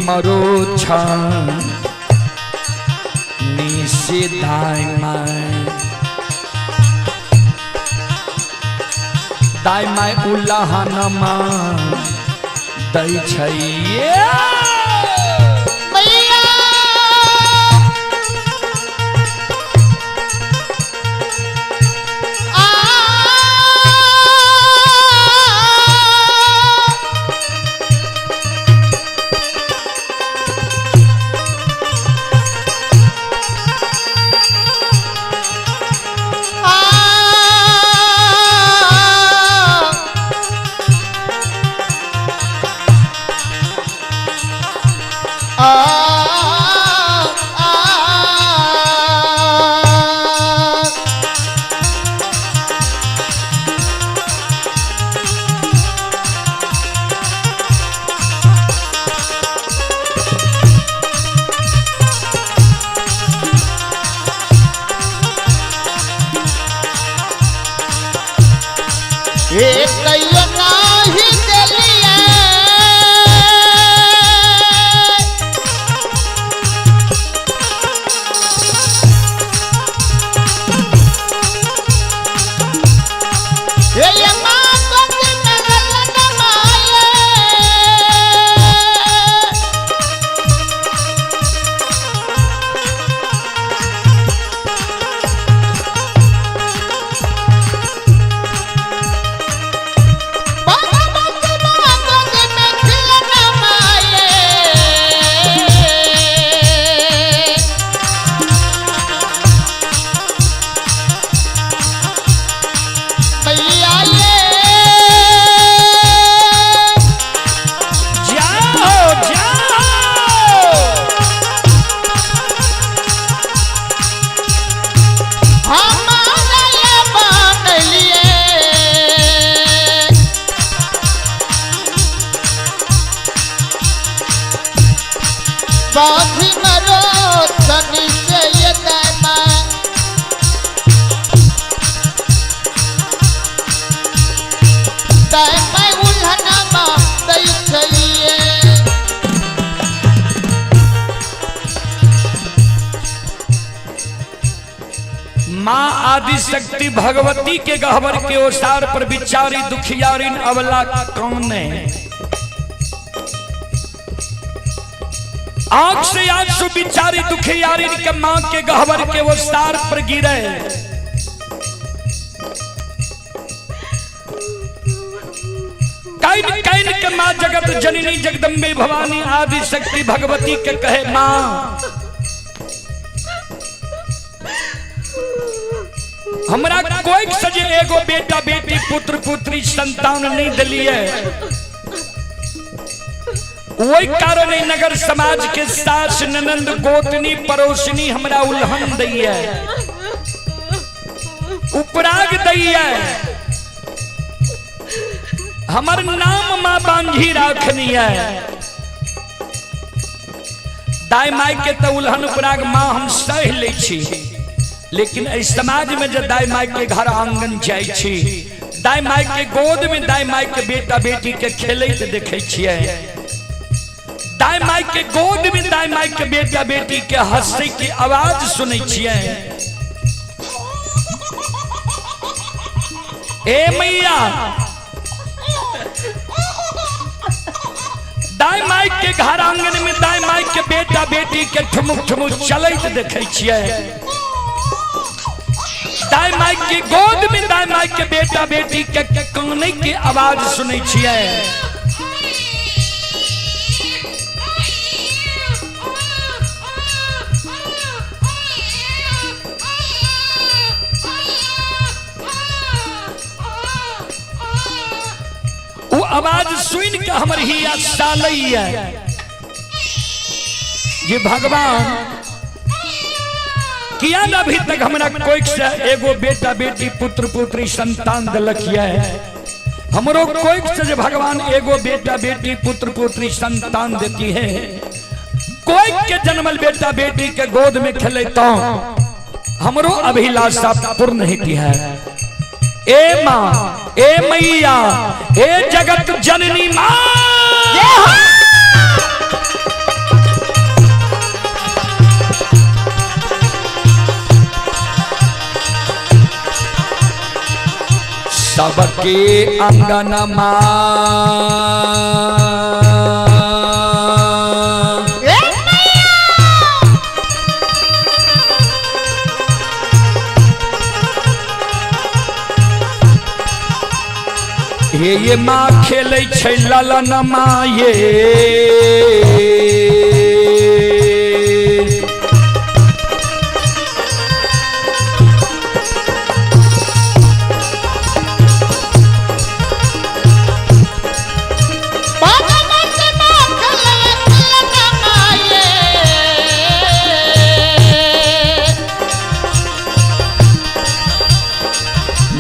हमरो छानी से दाई माय उल्लाहनमा दै छै माँ आदि शक्ति भगवती के गहवर के ओसार पर बिचारी दुखियारिन अवला कौने आंख से आंसू बिचारी दुखियारिन के माँ के गहवर के ओसार पर गिरे। कैन कैन के माँ जगत जननी जगदम्बे भवानी आदि शक्ति भगवती के कहे माँ हमरा कोई सजे एगो बेटा बेटी पुत्र पुत्री संतान नहीं दिलिए वही कारण नगर समाज के सास ननंद गोतनी पड़ोसनी हमरा उल्हन दैया उपराग दैया हमर नाम माँ बांझी राखनी है दाई माई के तो उल्हन उपराग माँ हम सह ले छी लेकिन इस समाज में जब दाई माई के घर आंगन जाय छी दाई माई के गोद में दाई माई के बेटा बेटी के खेलैत देखे छियै दाई माई के गोद में दाई माई के बेटा बेटी के हंसै की आवाज सुनै छियै। ए मैया दाई माई के घर आंगन में दाई माई के बेटा बेटी के ठुमुक ठुमुक चलैत देखे छियै दाई माई के गोद में दाई माई के बेटा बेटी के काने की आवाज सुनै छियै। वो आवाज सुन के हमर हिया सालैया ये भगवान किया न अभी तक हमरा कोई से एगो बेटा बेटी पुत्र पुत्री संतान दलक है हमरो कोई से भगवान एगो बेटा बेटी पुत्र पुत्री संतान देती है कोई के जन्मल बेटा बेटी के गोद में खेले तो हमरो अभिलाषा पूर्ण होती है। ए माँ ए मैया ए जगत जननी माँ सबके अंगनमा ये माँ खेलै छै ललनमा ये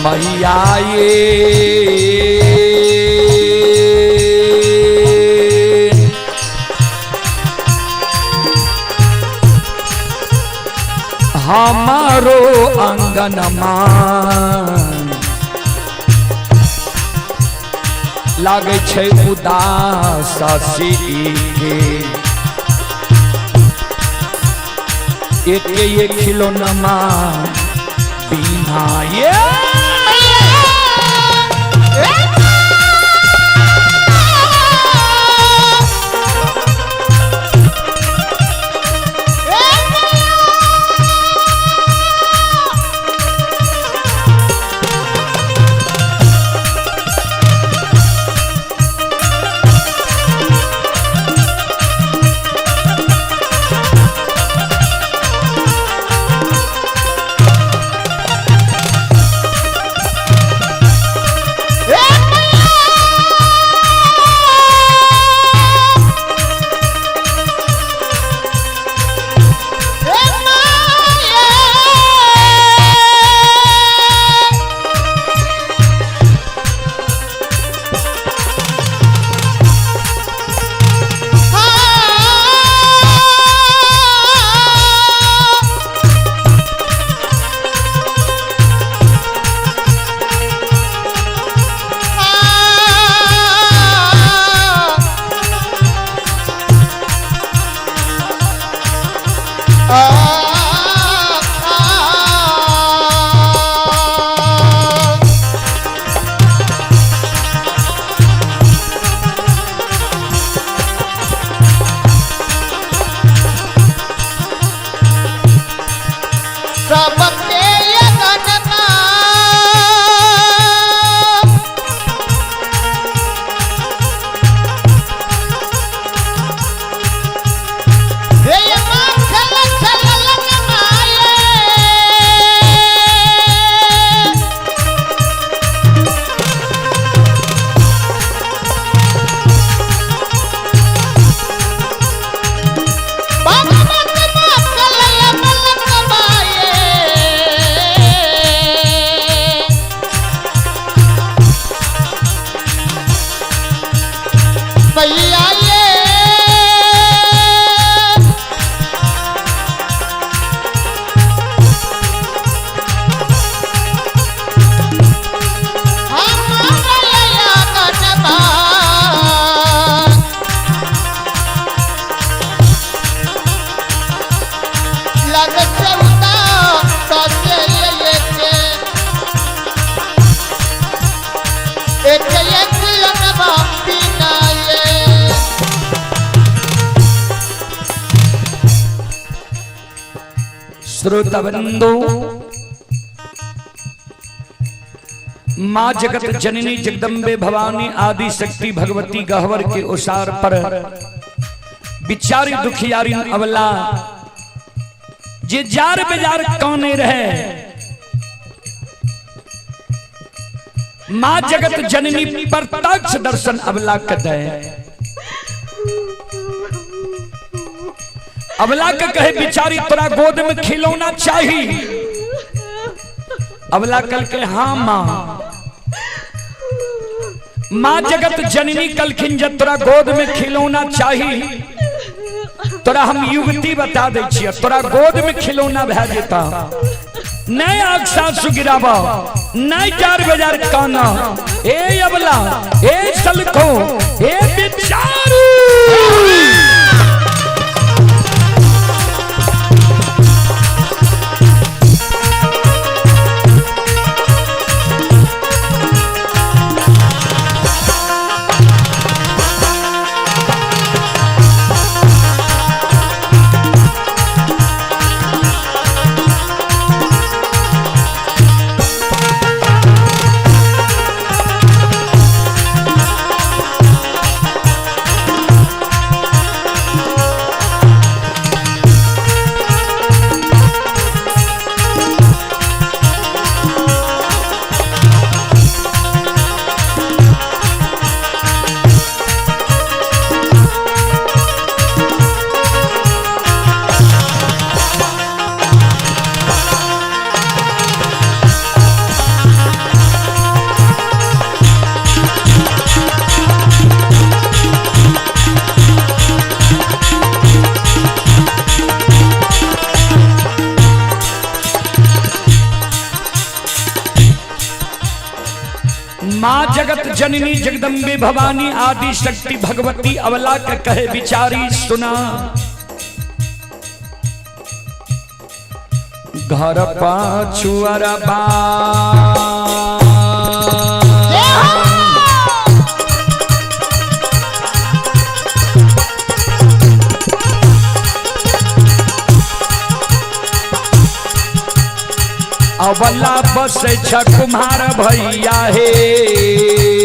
मैया ये हमारो आंगनमा लागे छै उदास सी एक खिलौनमा बिना ये श्रोताबंधु, माँ जगत जननी जगदम्बे भवानी आदि शक्ति भगवती गहवर के ओसार पर बिचारी दुखियारी अवला जे जार बेजार कौने रहे, माँ जगत जननी प्रत्यक्ष दर्शन अवला कदे अवला के कहे बिचारी तोरा गोद में खिलौना चाहिए। अवला कल के हाँ माँ, माँ जगत जननी कलखिन जब तोरा गोद में खिलौना चाहिए, तोरा हम युवती बता दे छियै, तोरा गोद में खिलौना भे जेता, नहीं आग सासु गिरावा, नहीं जार बाजार काना, ए अवला, ए सलखो, ए बिचारी माँ जगत जननी जगदम्बे भवानी आदि शक्ति भगवती अवला के कहे विचारी सुना। घर पाछुअर बा अवला बस कुम्हार भैया हे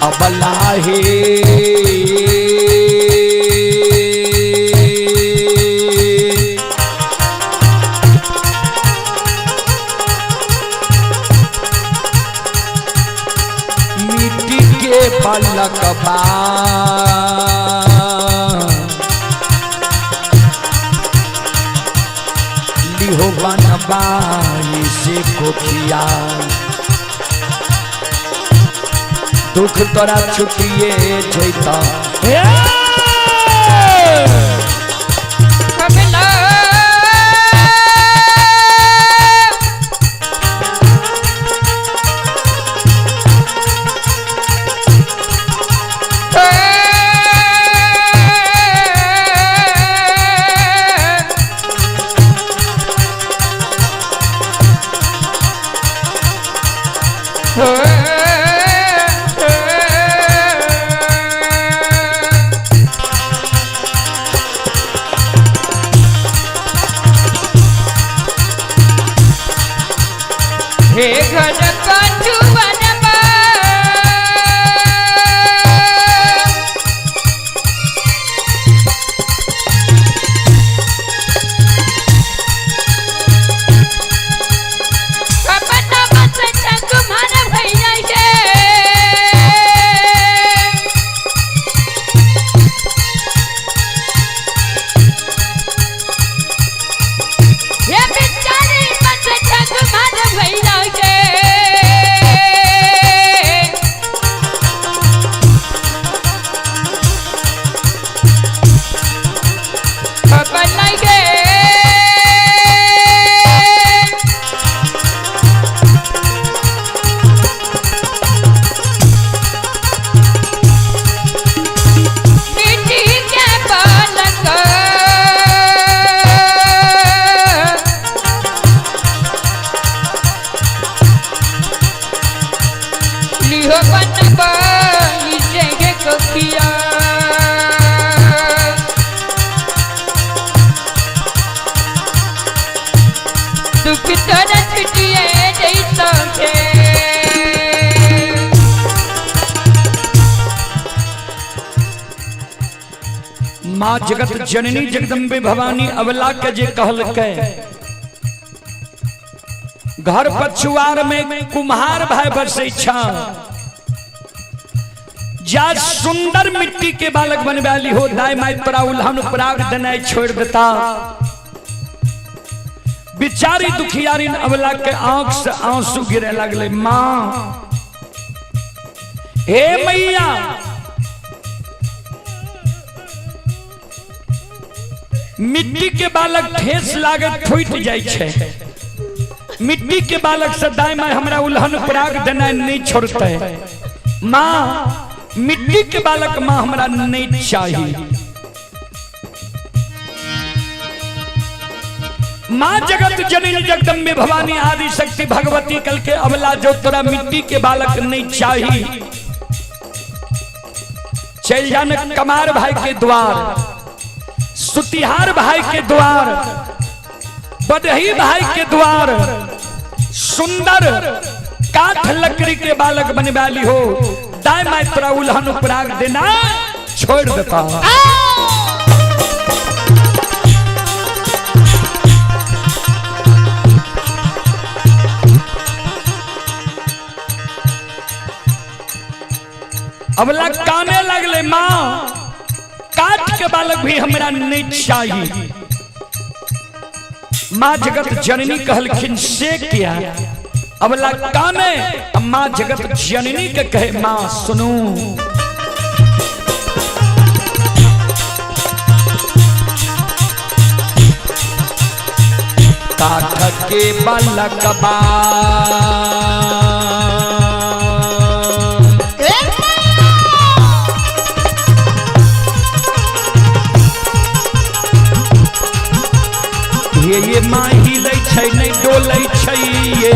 अवला हे पलक बा लिहो बनबाई से कोखिया दुख तोरा छुटिए जैता माँ जगत जननी जगदम्बे भवानी अवला के जे कहल के घर पछुआर में कुम्हार भाई बरसे छा जा सुंदर मिट्टी के बालक बनवाली हो दाई माई परा उल्हन प्राग देना छोड़ देता बिचारी दुखियारी अवला के आंख से आंसू गिरे लगले। माँ हे मैया मिट्टी के बालक ठेस लागत फूट जाय छे मिट्टी के बालक से दाई माई हमरा उल्हन प्राग देना नहीं छोड़ते। माँ मिट्टी के बालक माँ हमरा नहीं चाहिए। माँ जगत जननी जगदम्बे भवानी आदि शक्ति भगवती कल के अवला जो तोरा मिट्टी के बालक नहीं चाहिए चल जाने कमार भाई के द्वार सुतिहार भाई के द्वार बदही भाई के द्वार सुंदर काठ लकड़ी के बालक बने वाली हो दाई माई तोरा उल्हन प्राग देना छोड़ देता। अवला काने लगले माँ काठ के बालक भी हमरा नहीं चाहिए। माँ जगत जननी कहलखिन से क्या अबला काने माँ जगत जननी के कहे माँ सुनू काठ के बालक बा ये माँ हिलै छै नहीं डोलै छै ये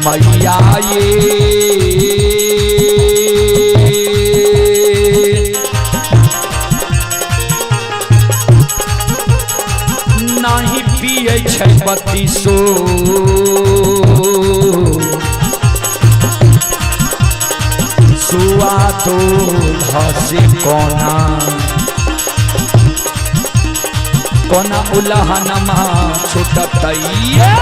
मैया ये बत्तीसो सुआ तो हसे कोना उलहनमा छुटतैया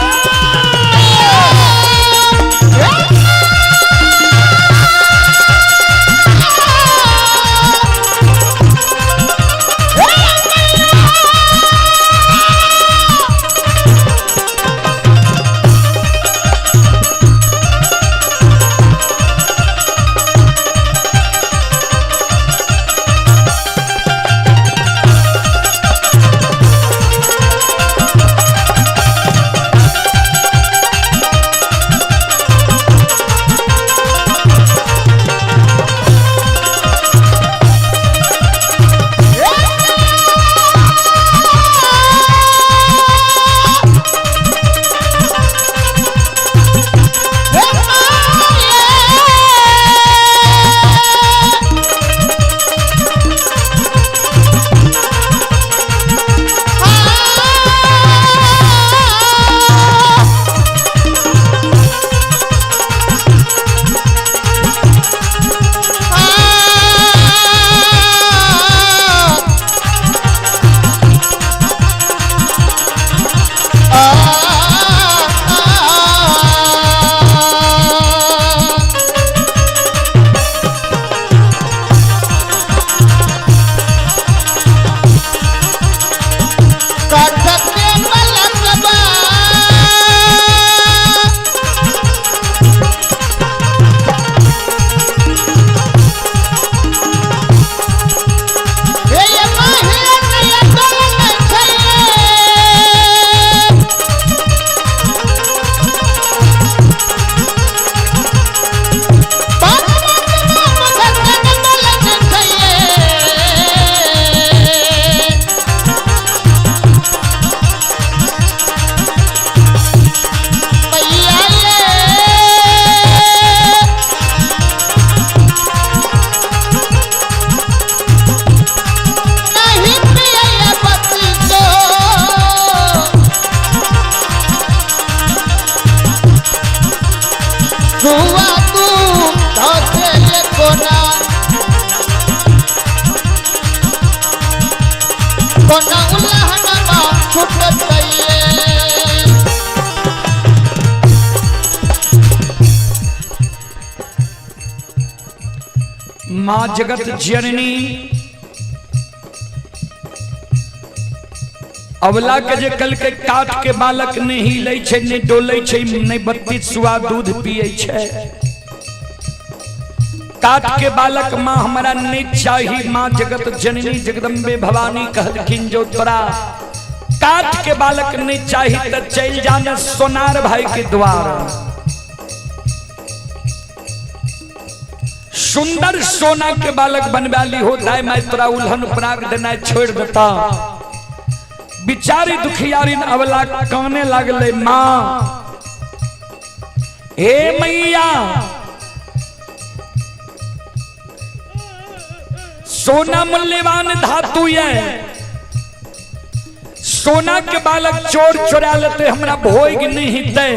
माँ जगत जननी अबला के जे कल के काट के बालक नहीं हिलै छै नहीं डोलै छै नहीं बत्ती सुआ दूध पिए छै काट के बालक माँ हमारा नहीं चाहिए। माँ जगत जननी जगदम्बे भवानी कहलखिन जो तोरा काट के बालक नहीं चाहिए तो चल जाना सोनार भाई के द्वार सुंदर सोना के बालक बनवाली होता है मैं तोरा उल्हन पराग देना छोड़ देता। बिचारी दुखियारी अबला काने लगले माँ हे मैया सोना मूल्यवान धातु है सोना के बालक चोर चोरा लेते हमरा भोग नहीं दे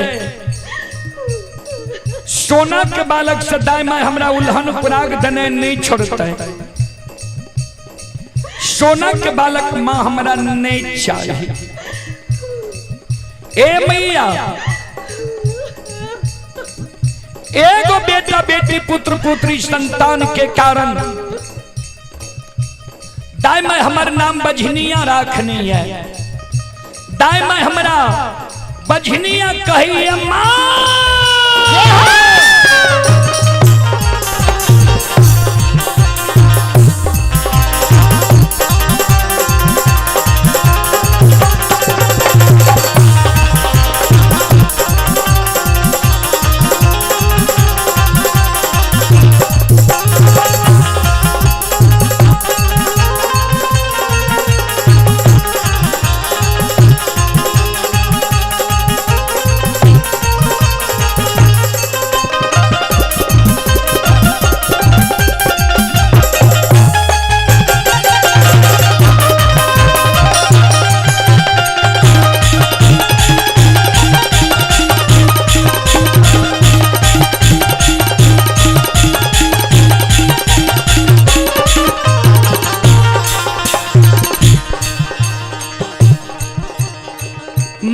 सोना के बालक से दाई हमरा उल्हन पराग दने नहीं छोड़ता है। सोना के बालक माँ हमरा नहीं चाहिए। ए मैया एगो बेटा बेटी पुत्र पुत्री संतान के कारण दाई में हमार नाम बझनिया राखनी है। दाई में हमरा बझनिया कही माँ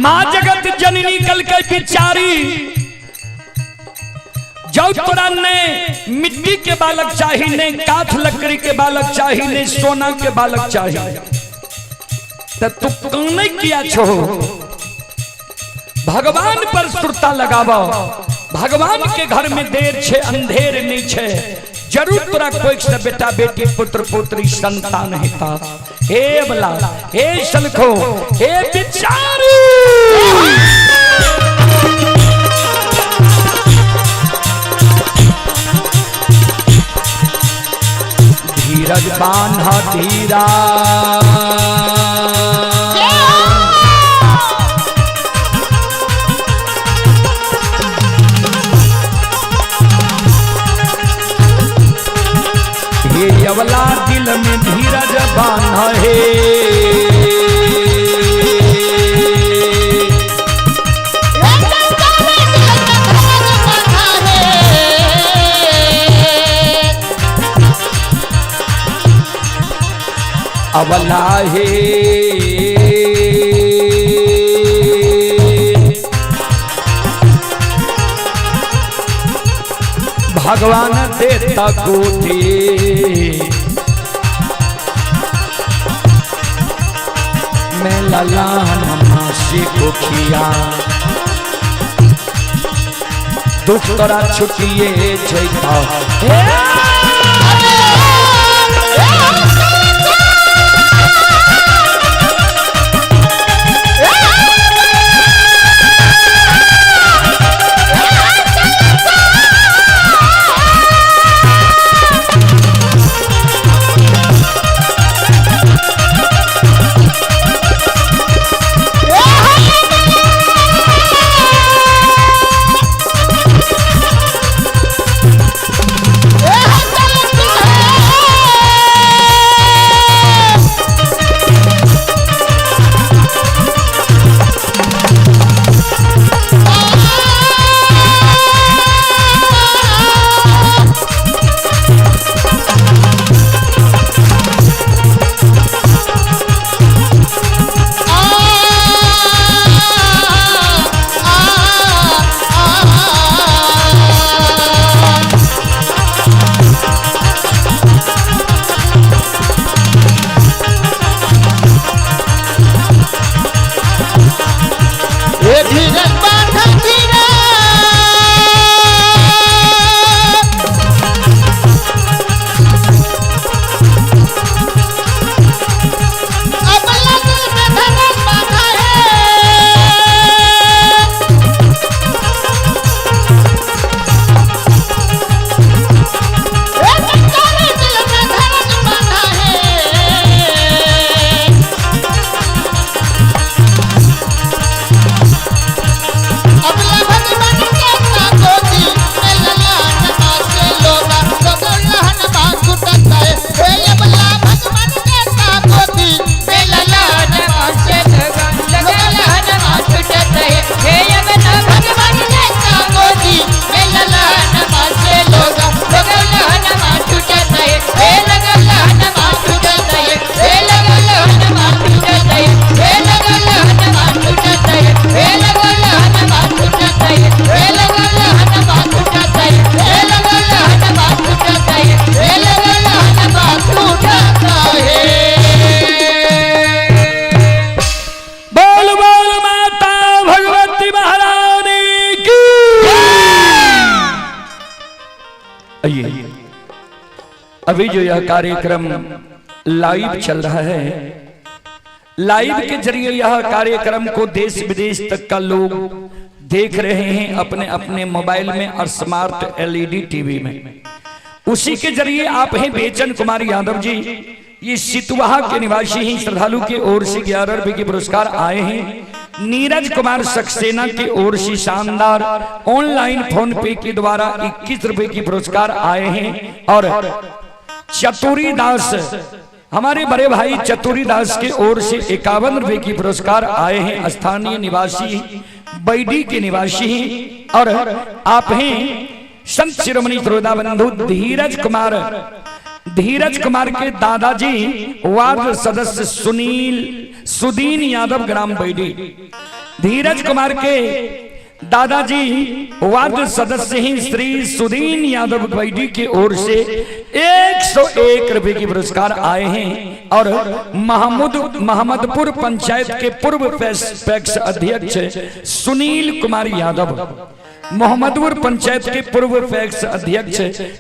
माँ जगत जननी कल के बिचारी जो तोरा ने मिट्टी के बालक चाहिए ने काठ लकड़ी के बालक चाहिए ने सोना के बालक चाहिए तो तू कौन किया छो। भगवान पर सुरता लगावा। भगवान के घर में देर छे अंधेर नहीं छे। जरूर तोरा कोई से बेटा बेटी पुत्र पुत्री संतान हेता। हे बला हे सलखो हे बिचारी धीरज बांधा धीरा अवला दिल में धीरज बांधा है। अवला है भगवान देता गोटे मैं ललान मासी को खिया दुख तोरा छुटिए जैता Yeah! अभी जो यह कार्यक्रम लाइव चल रहा है, लाइव के जरिए यह कार्यक्रम को देश विदेश तक का लोग देख रहे हैं अपने अपने मोबाइल में और स्मार्ट एलईडी टीवी में। उसी के जरिए आप हैं बेचन कुमार यादव जी, ये सितवाहा के निवासी हैं। श्रद्धालु की ओर से 11 रुपए के पुरस्कार आए हैं। नीरज कुमार सक्सेना की ओर से शानदार ऑनलाइन फोन पे के द्वारा 21 रुपए की पुरस्कार आए हैं। और चतुरी दास, हमारे बड़े भाई चतुरी दास के ओर से 51 रुपए की पुरस्कार आए हैं। स्थानीय निवासी बैडी के निवासी हैं। और आप हैं संत शिरोमणि श्रोता बंधु धीरज कुमार के दादाजी वार्ड सदस्य सुदीन यादव ग्राम बैडी। धीरज कुमार के दादाजी वार्ड सदस्य हैं श्री सुदीन यादव बैडी की ओर से 101 रुपए की पुरस्कार आए हैं। और महमदपुर पंचायत के पूर्व पैक्स अध्यक्ष सुनील कुमार यादव, मोहम्मदपुर पंचायत के पूर्व पैक्स अध्यक्ष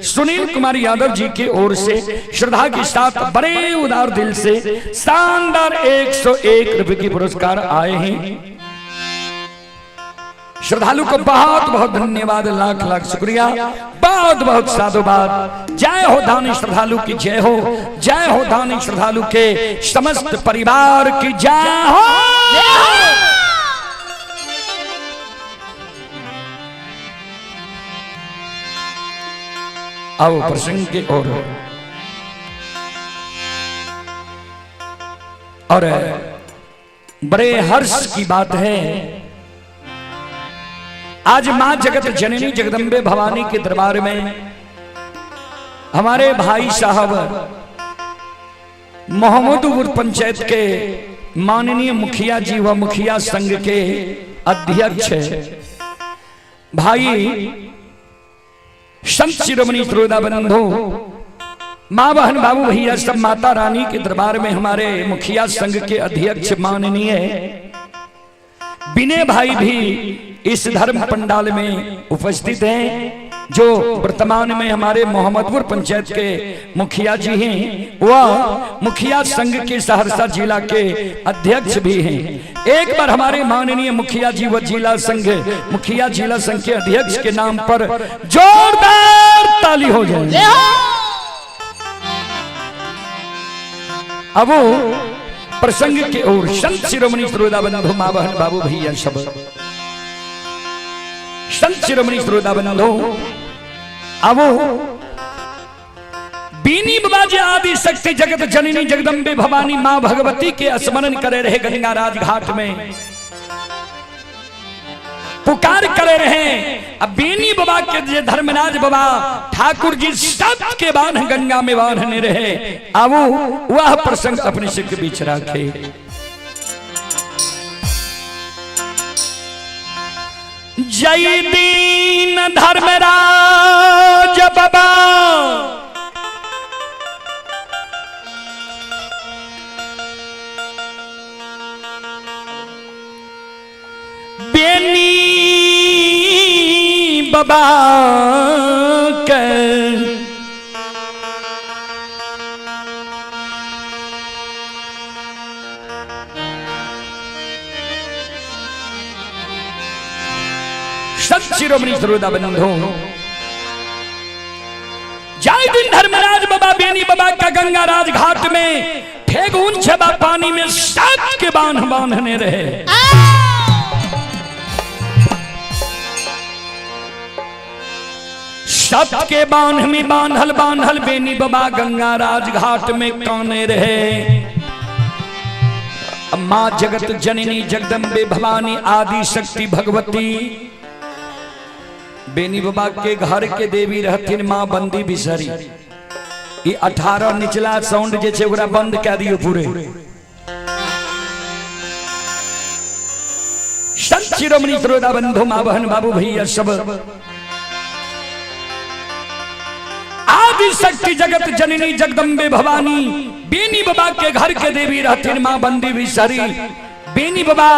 सुनील कुमार यादव जी की ओर से श्रद्धा के साथ बड़े उदार दिल से शानदार 101 रुपए की पुरस्कार आए हैं। श्रद्धालु को बहुत बहुत धन्यवाद, लाख लाख शुक्रिया, बहुत बहुत साधुवाद। जय हो दानी श्रद्धालु की जय हो, जय हो दानी श्रद्धालु के समस्त परिवार की जय हो। आओ प्रसंग के और बड़े हर्ष की बात है, आज मां जगत जननी जगदम्बे भवानी के दरबार में हमारे भाई साहब मोहम्मदपुर पंचायत के माननीय मुखिया जी व मुखिया संघ के अध्यक्ष भाई संत शिरोमणि श्रोता बंधु मां बहन बाबू भैया सब माता रानी के दरबार में हमारे मुखिया संघ के अध्यक्ष माननीय विनय भाई भी इस धर्म पंडाल में उपस्थित हैं, जो वर्तमान में हमारे मोहम्मदपुर पंचायत के मुखिया जी हैं। वह मुखिया संघ के सहरसा जिला के अध्यक्ष भी हैं। एक बार हमारे माननीय मुखिया जी व मुखिया जिला संघ के अध्यक्ष के नाम पर जोरदार ताली हो जाए। अब प्रसंग के ओर संत शिरोमणि श्रोता बंधु मां बहन बाबू भैया सब संत शिरोमणि श्रोता बंधु अब बीनी बाबा जी आदि शक्ति जगत जननी जगदम्बे भवानी मां भगवती के स्मरण करे रहे, गंगा राज घाट में पुकार करे रहे। अब बीनी बाबा के धर्मराज बाबा ठाकुर जी सब के बांध गंगा में बांधने रहे। अब वह प्रसंग अपने सिर के बीच रखे। जय दीन धर्मराज बाबा बेनी बाबा के सत शिरोमणि श्रोता बंधु जय दिन धर्मराज बाबा बेनी बाबा का गंगा राज घाट में ठेगुन छबा पानी में सात के बांध बांधने रहे। सात के बांध में बांधल बेनी बाबा गंगा राज घाट में काने रहे। मां जगत जननी जगदम्बे भवानी आदि शक्ति भगवती बेनी बाबा के घर के देवी रहथिन मां बंदी बिसरी। ये 18 निचला साउंड जे बंद कह दियो पूरे। संत शिरोमणि श्रोता बंधु मां बहन बाबू भैया सब आदि शक्ति जगत जननी जगदम्बे भवानी बेनी बाबा के घर के देवी रहथिन मां बंदी बिसरी। बेनी बाबा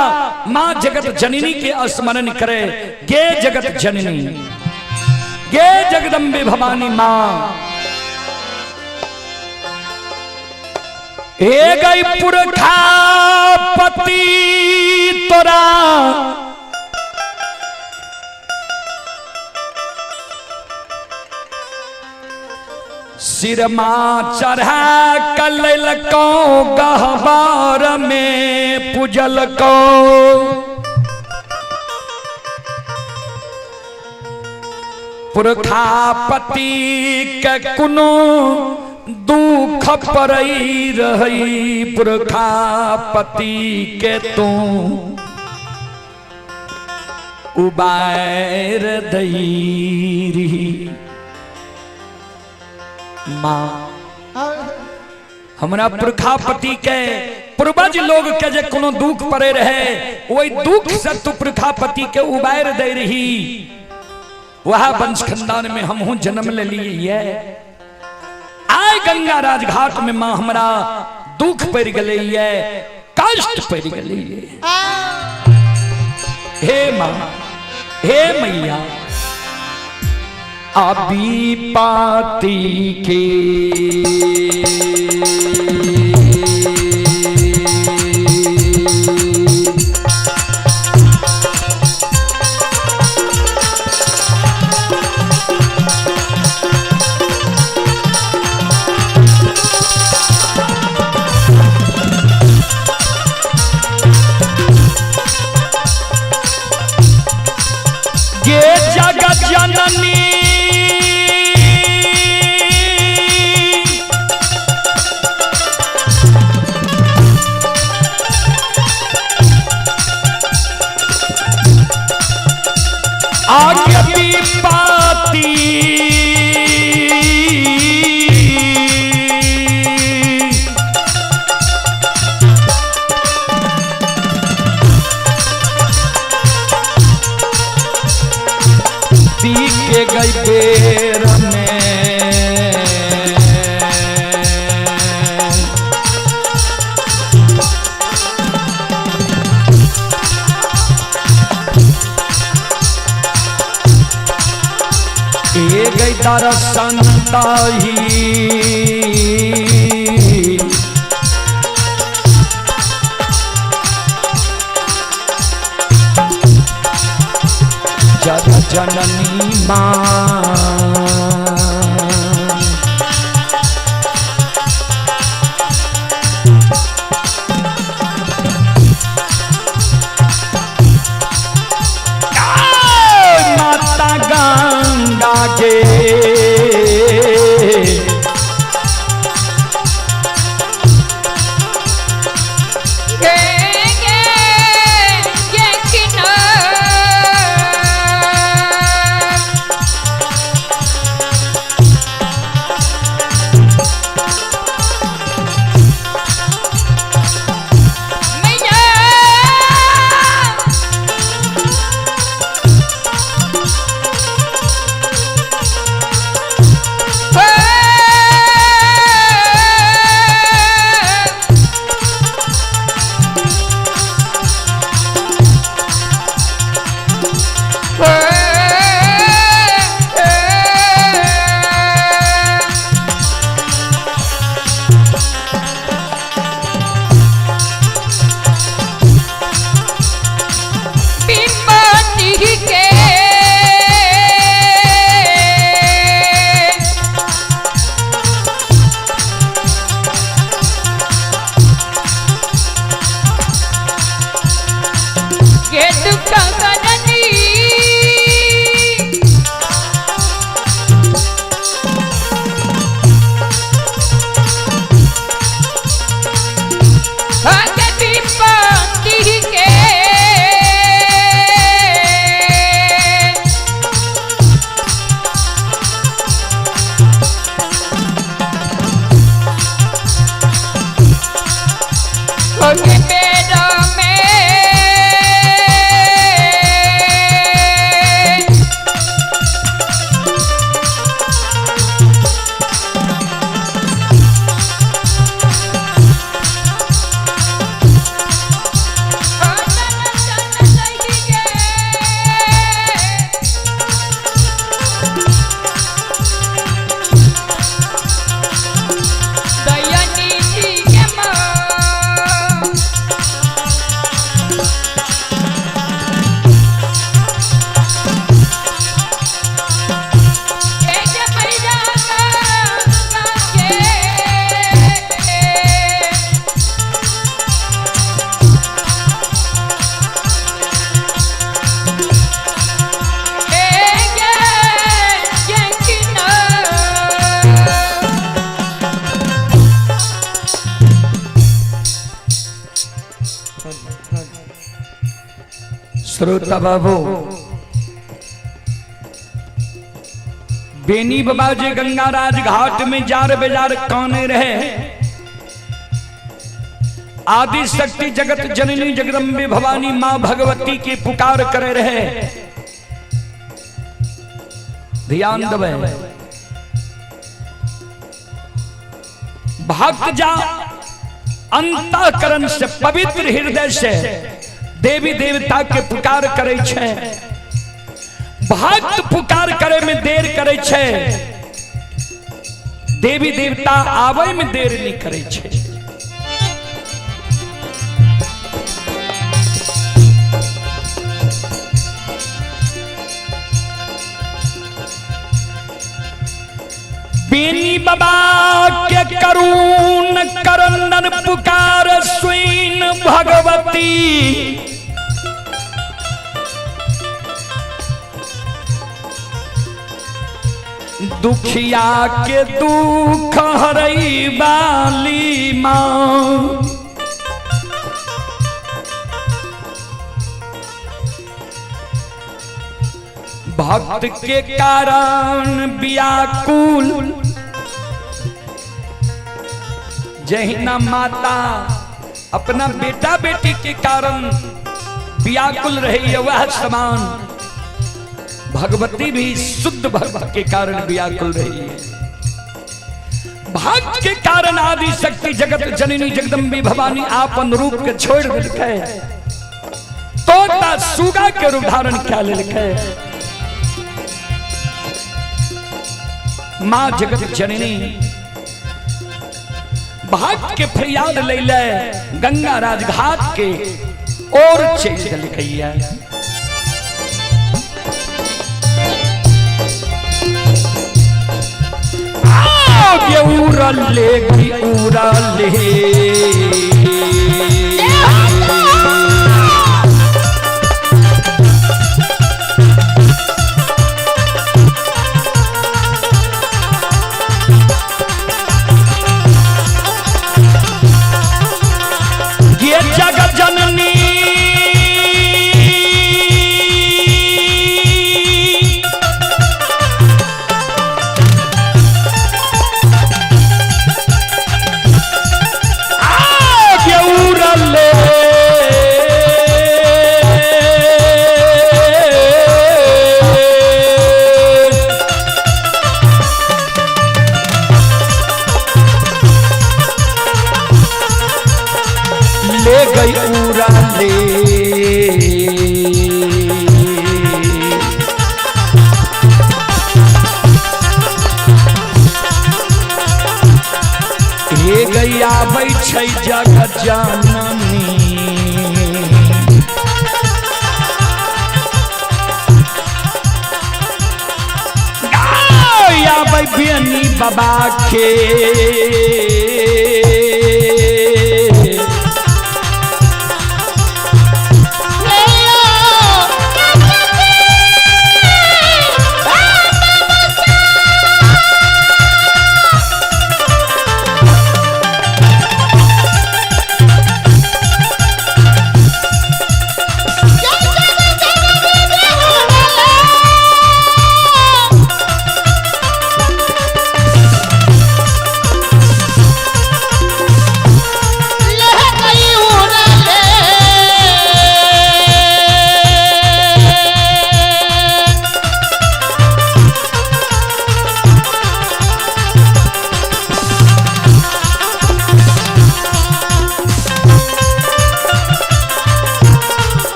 मां जगत जननी के स्मरण करे। गे जगत जननी गे जगदम्बे भवानी मां ए गई पुरखा पति तोरा सिरमा चढ़ा कल को गहबार में पूजल को पुरखा पति के कुनो दुख परई रही पुरखा पति के तू उबार दई माँ हमरा पुरखा पति के पूर्वज लोग के जे कोनो दुख पड़े रहे वही दुख से तू पुरखा पति के उबार दे रही वह वंश खानदान में हम हूं जन्म ले लिए आय गंगा राज घाट में माँ हमरा दुख पड़ गले कष्ट पड़ गले हे माँ हे मैया अभी पाती के ये जगत जननी आगे भी पाती पी के गई बेर में ए गई दर्शन ताही जग जननी माँ माता गंगा के श्रोता बाबू, बेनी बाबा जी गंगाराज घाट में जार बेजार कौने रहे, आदि शक्ति जगत जननी जगदम्बे भवानी मां भगवती की पुकार करे रहे। ध्यान दबे, भक्त जा अंतःकरण से पवित्र हृदय से देवी देवता के पुकार करे छे। भक्त पुकार करे में देर करे छे, देवी देवता आवे में देर नहीं करे छे। बेनी बाबा के करुण करंदन पुकार सुइन भगवती, दुखिया के दुख हरई वाली मां। भक्त के कारण व्याकुल जहिना माता अपना बेटा बेटी के कारण व्याकुल रही है, वह समान भगवती भी शुद्ध भक्त के कारण व्याकुल रही है। भक्त के कारण आदि शक्ति जगत जननी जगदम्बी भवानी आपन रूप के छोड़ दिलके, तोता सुगा के रूप धारण क्या लिखे। मां जगत जननी भक्त के फरियाद ले ले गंगा राजघाट के और चल चल गईया। आगे उड़ले की उड़ले गैया बैठे जगत जननी, गैया बेनी बाबा के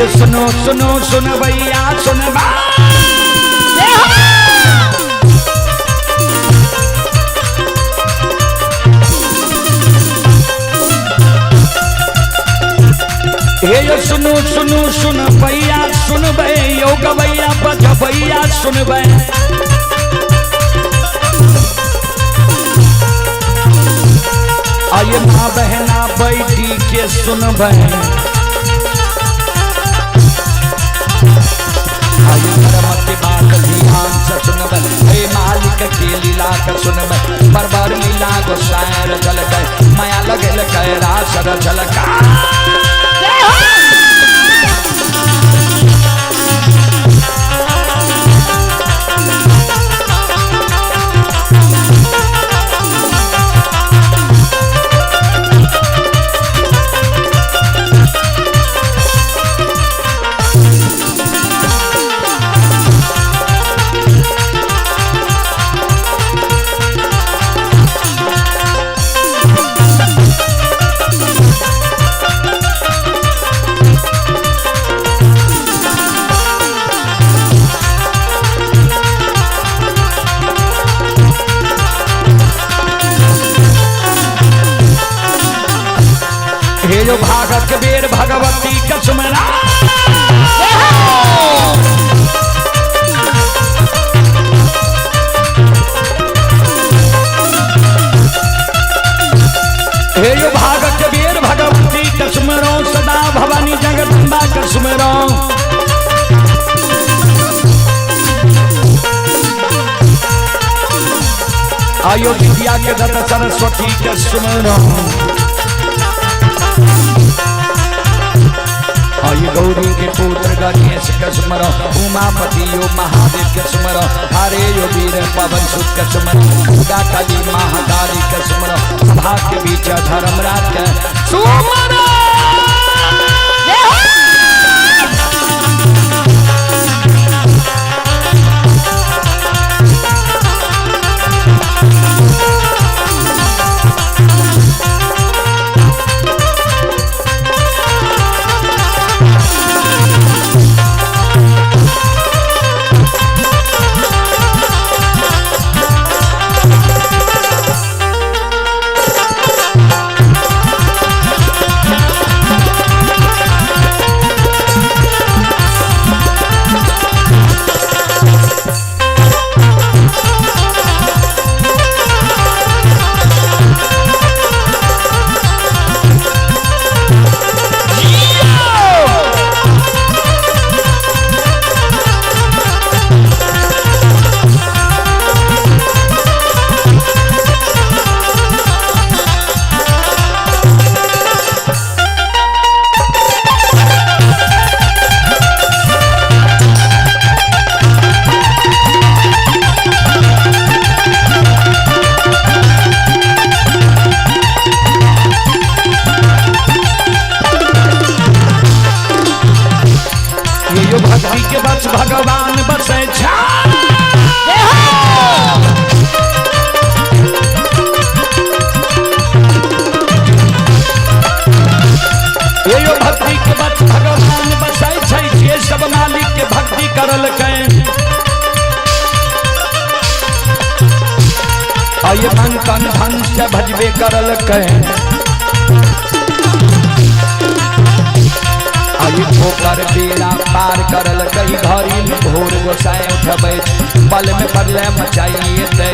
ये सुनो सुनो सुन भैया सुन ये सुनो सुनो सुन भैया सुन भै यो गवैया बज भैया सुन भै आये माँ बहना बैठी के सुन भै आये धर्म के बात ध्यान से सुन भै हे मालिक के लीला का सुन भै बरबर लीला गोसाई रचल गए माया लगल कह रास रचल का हे जो भागत कबीर भगवती कसमरा हे जो भागत कबीर भगवती कसमरो सदा भवानी जगदम्बा कसमरो अयोध्या के दत्त सरस्वती कसमरो आये गौरी के पुत्र गणेश कसमरो उमापति यो महादेव कसमरो हरे यो वीर पवन सुत कसमरो दुर्गा काली महाकाली कसमरो सभा के बीच धर्मराज के सुमरो भक्ति के बस भगवान बसे ये यो भक्ति के बस भगवान बसे ये सब मालिक के भक्ति करल आये मन तन धन से भजबे करल आये ठोकर बेड़ा पार करल कई घड़ी में भोर गोसाई उठबै बल में बदले मचाइए दै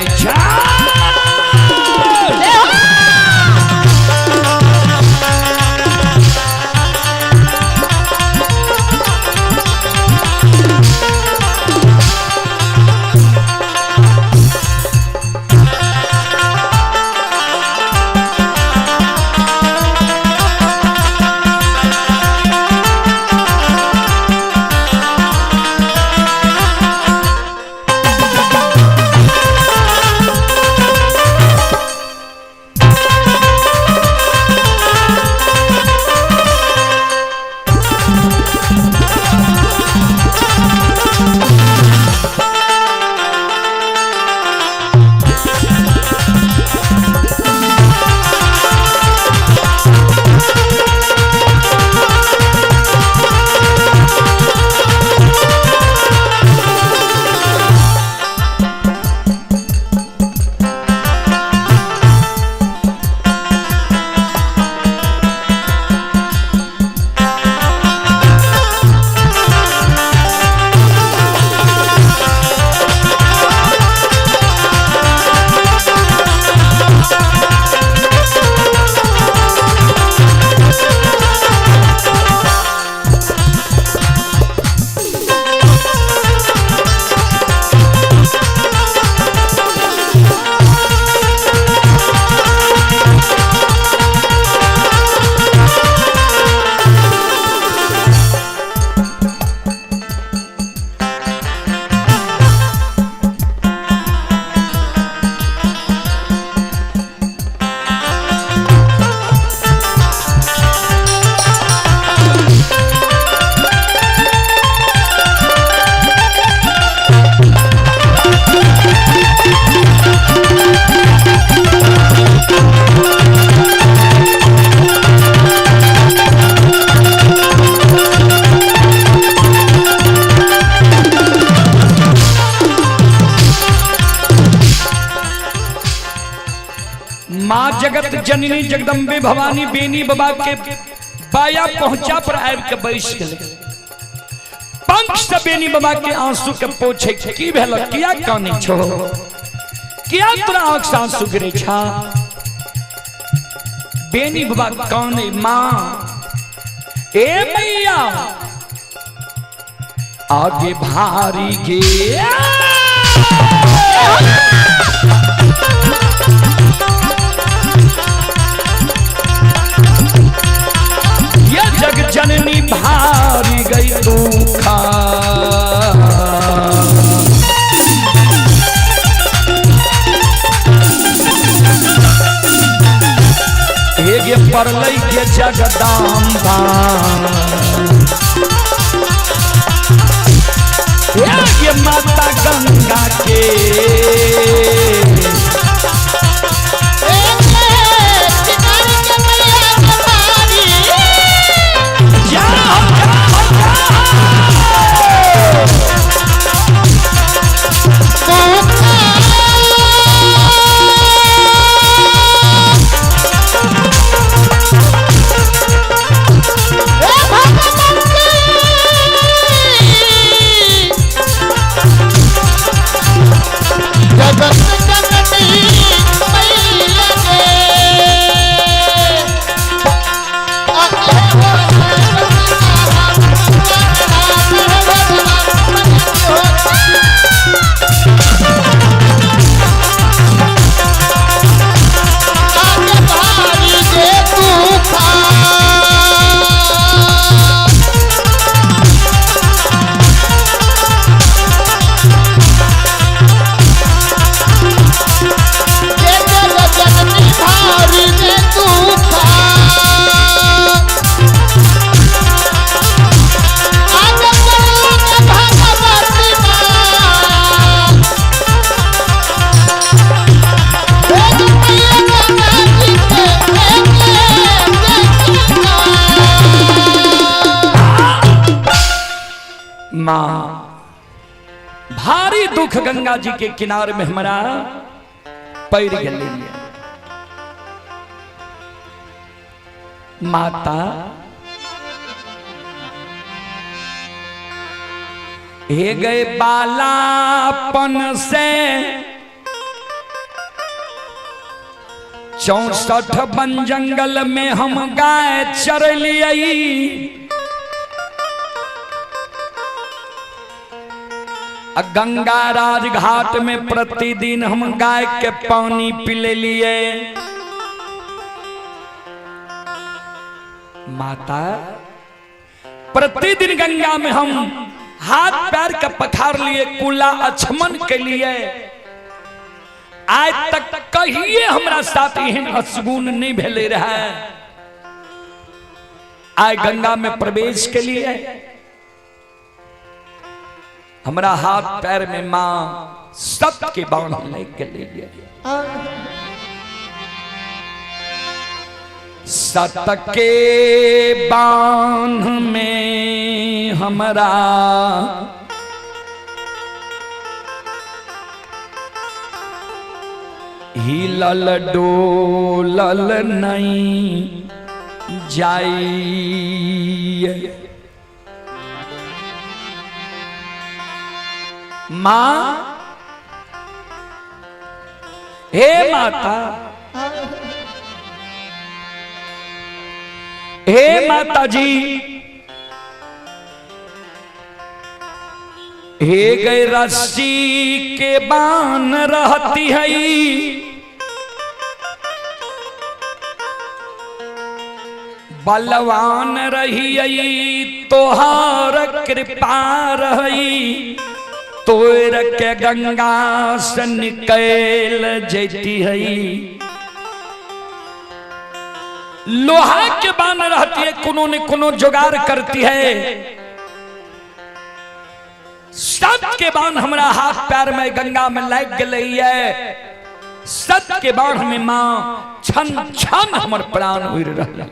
माँ जगत जननी जगदम्बे भवानी बेनी बाबा के बाया पहुंचा पर आब के बैस गए। पंख से बेनी बाबा के आंसू के पोछे की भेल किया कानी छो, किया तोरा आंख से आंसू गिरे छा। बेनी बाबा काने माँ ए मैया आगे भारी गे ये जग जननी भारी गई दुखा। ये परलई के जगदम्बा ये माता गंगा के भारी दुख गंगा जी के किनारे में हमारा पैर गले माता हे गए बालापन से 64 वन जंगल में हम गाय चर लिए। गंगा राज घाट में प्रतिदिन हम गाय के पानी पिले लिए। माता प्रतिदिन गंगा में हम हाथ पैर का पखार लिए, कुला अछमन के लिए। आज तक कहिए हमरा साथ एहन असगुन नहीं भेले रहा। आज गंगा में प्रवेश के लिए हमारा हाथ पैर में माँ सत के बाण लेके ले लिया। सत के बाण में हमारा हिलल डोलल नहीं जाइए। माँ हे माता, हे माता जी, हे गए रस्सी के बान रहती है, बलवान रही तोहार कृपा रही, तोर के गंगा से निकल जैती है। लोहा के बान रहती है, कोनो ने कोनो जुगाड़ करती है। सत के बाण हमारा हाथ पैर में गंगा में लग गई है। सत के बाण में मां छन छन हमर प्राण उड़ रहा।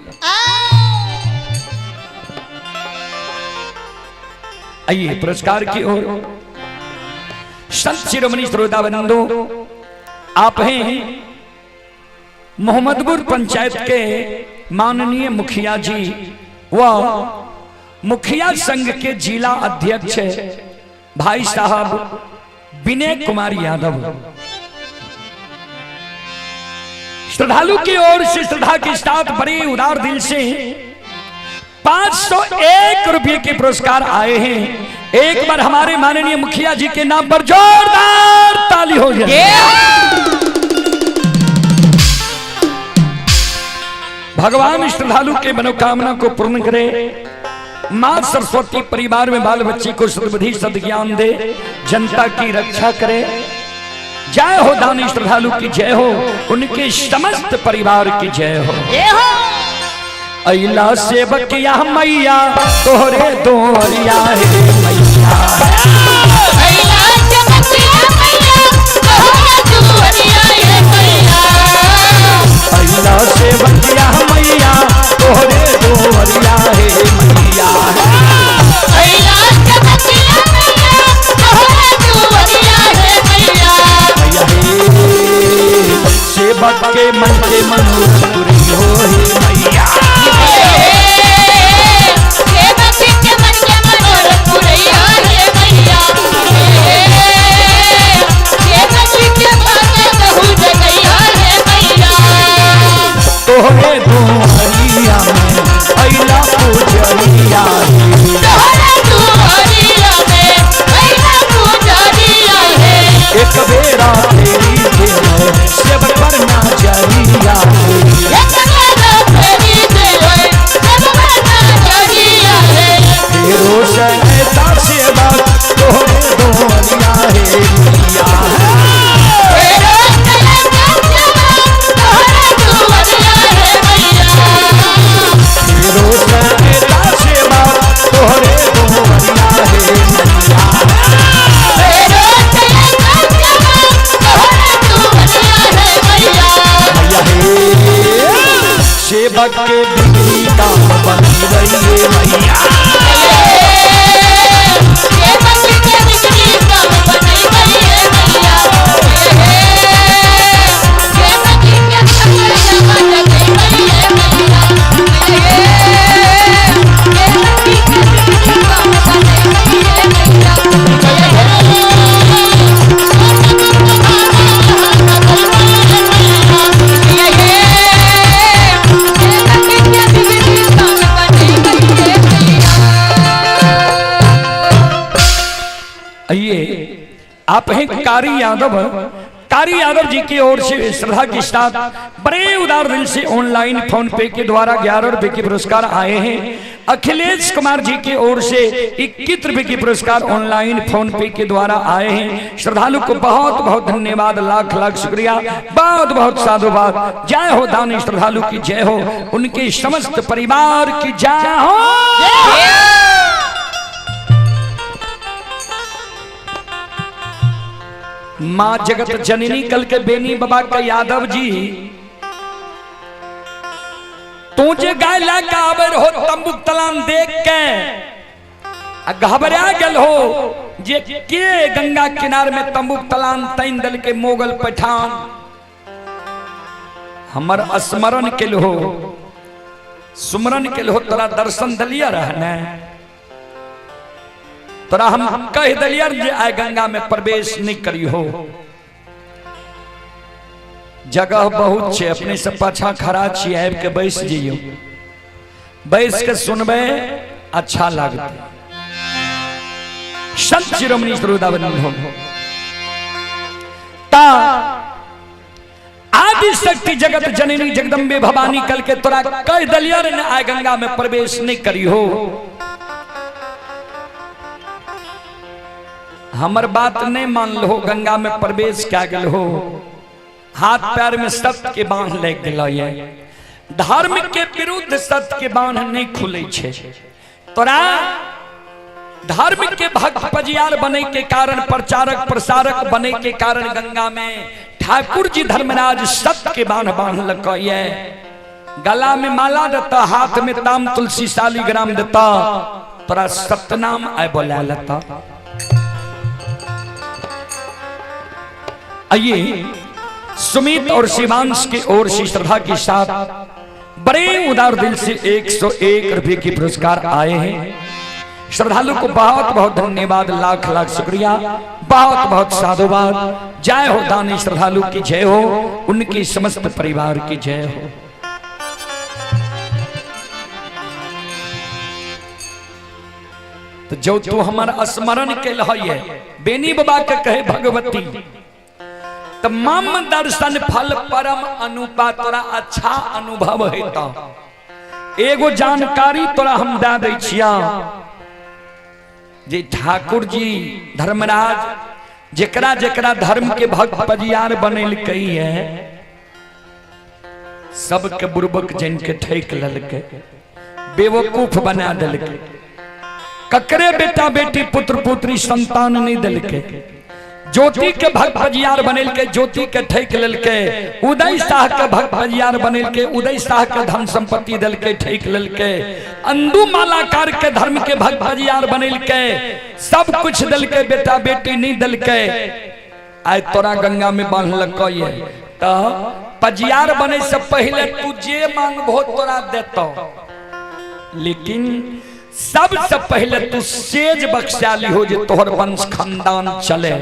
आइए पुरस्कार की ओर। संत शिरोमणि श्रोता बंधु, आप हैं मोहम्मदपुर पंचायत के माननीय मुखिया जी व मुखिया संघ के जिला अध्यक्ष भाई साहब विनय कुमार यादव, श्रद्धालु की ओर से श्रद्धा के साथ बड़े उदार दिल से 501 रुपये के पुरस्कार आए हैं। एक बार हमारे माननीय मुखिया जी के नाम पर जोरदार ताली हो जाए। भगवान श्रद्धालु के मनोकामना को पूर्ण करे। मां सरस्वती परिवार में बाल बच्चे को सद्बुद्धि सद्ज्ञान दे, जनता की रक्षा करे। जय हो दानी श्रद्धालु की जय हो, उनके समस्त परिवार की जय हो। अइला सेवकिया मैया तोहरे दोरिया है मैया, अइला सेवकिया मैया तोहरे दोरिया है मैया, अइला सेवकिया मैया तोहरे दोरिया है मैया, अइला सेवकिया मैया तोहरे दोरिया है मैया, सेवक के मन के मनोरथ पूरी हो मैया, तोहरे दोहरिया में अइला पूजरिया, तोहरे दोहरिया में अइला पूजरिया है, एक बेरा तेरी देव सेवक पर नजरिया, एक बेरा तेरी देव सेवक पर नजरिया है, तेरो सहता सेवक तोहरे दोहरिया है मैया, सेवक के बिगड़ी काम बनी रही है मैया, सेवक के बिगड़ी काम बनी रही है मैया, सेवक के बिगड़ी काम बनी रही है मैया, सेवक के बिगड़ी काम बनी रही है मैया। आइए आप हैं कारी यादव जी की ओर से श्रद्धा के साथ बड़े उदार दिल से ऑनलाइन फोन पे के द्वारा 11 रुपए के पुरस्कार आए हैं। अखिलेश कुमार जी की ओर से 21 रुपए के पुरस्कार ऑनलाइन फोन पे के द्वारा आए हैं। श्रद्धालु को बहुत बहुत धन्यवाद, लाख लाख शुक्रिया, बहुत बहुत साधुवाद। जय हो दानी श्रद्धालु की जय हो, उनके समस्त परिवार की जय हो। मां जगत जननी कल के बेनी बाबा का यादव जी तुझे गायला गाबर हो तंबुक तलान देख के घबरा गल हो जे के गंगा किनार में तंबुक तलान तैन दल के मोगल पठान हमर स्मरण के हो, सुमरन के हो, तोरा दर्शन दलिया रहने, तोरा हम कह दलियर जे आय गंगा में प्रवेश नहीं करी हो। जगह बहुत छे, अपने से पाछा खड़ा छी, आब के बैस जइयो, बैस के सुनबे अच्छा लागत। संत शिरोमणि श्रोतावंदन हो ता आदि शक्ति जगत जननी जगदम्बे भवानी कल के तोरा कह दलियर ने आय गंगा में प्रवेश नहीं करी हो। हमर बात नहीं मान लो, गंगा में प्रवेश क्या गल हो, हाथ पैर में सत्य के बांध लग गए, धर्म के विरुद्ध सत्य के बांध नहीं खुले छे। तोरा धर्म के भक्त पजियार बने के कारण, प्रचारक प्रसारक बने के कारण गंगा में ठाकुर जी धर्मराज सत्य के बांध बांध लग, गला में माला देता, हाथ में ताम तुलसी शालीग्राम देता, तोरा सतनाम आय बोला लेता। आइए सुमित और शिवांश की ओर से श्रद्धा के साथ बड़े उदार दिल से 101 रुपए की पुरस्कार आए हैं। श्रद्धालु को बहुत बहुत धन्यवाद, लाख लाख शुक्रिया, बहुत बहुत साधुवाद। जय हो दानी श्रद्धालु की जय हो, उनकी समस्त परिवार की जय हो। तो जो तू हमारा स्मरण के है बेनी बाबा के कहे भगवती, तमाम दर्शन फल परम अनुपा तोरा अच्छा अनुभव है। तो एगो जानकारी तोरा हम दे दै छिया जे ठाकुर जी धर्मराज जेकरा जेकरा धर्म के भक्त पजियार बनेल कई है, सबके बुर्बक जन के ठेक ललके, बेवकूफ बना दिलके, ककरे बेटा बेटी पुत्र पुत्री संतान नहीं दिलके, ज्योति के भक्त पजियार बनेल के ज्योति के ठेक ललके, उदय शाह के भक्त पजियार बनेल के उदय शाह के धन संपत्ति दल के ठेक ललके, अंदू मालाकार के धर्म के भक्त पजियार बनेल के सब कुछ दल के, बेटा बेटी नहीं दल के। आय तोरा गंगा में बांधल ये तो पजियार बने से पहले तू जे मांगबो तोरा देतो, लेकिन सबसे पहले तू सेज बख्शाली हो जो तोहर वंश खानदान चले।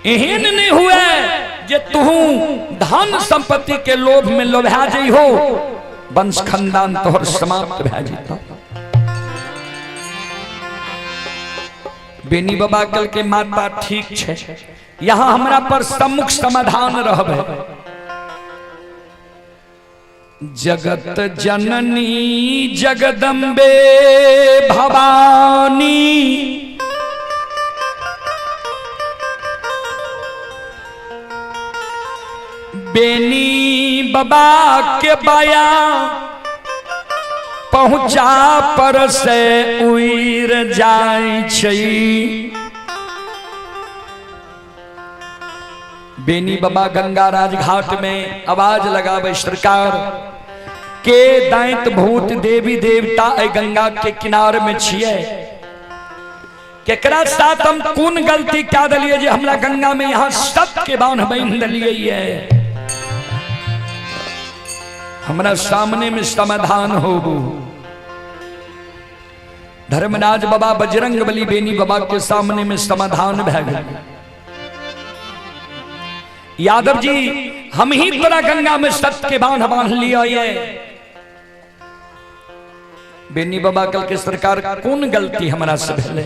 एहन नहीं हुए जे तू धन संपत्ति के लोभ में लोभा जाइ हो, वंश खानदान तोहर समाप्त भे जइतो। बेनी बाबा कल के माता ठीक छे, यहाँ हमरा पर सम्मुख समाधान रहबे। जगत जननी जगदम्बे भवानी, बेनी बाबा के बाया पहुंचा पर से उइर जाय छई। बेनी बाबा गंगा राज घाट में आवाज लगावे सरकार के दैत भूत देवी देवता गंगा के किनारे में छिए, केकरा साथ हम कौन गलती क्या दलिए जे हमरा गंगा में यहाँ सत के बांध बांध दलिए है। हमरा सामने में समाधान होबू। धर्मराज बाबा बजरंग बली बेनी बाबा के सामने में समाधान भे गए। यादव जी हम ही तोरा गंगा में सत के बांध बांध लिया ये। बेनी बाबा कल के सरकार कौन गलती हमरा से भेले,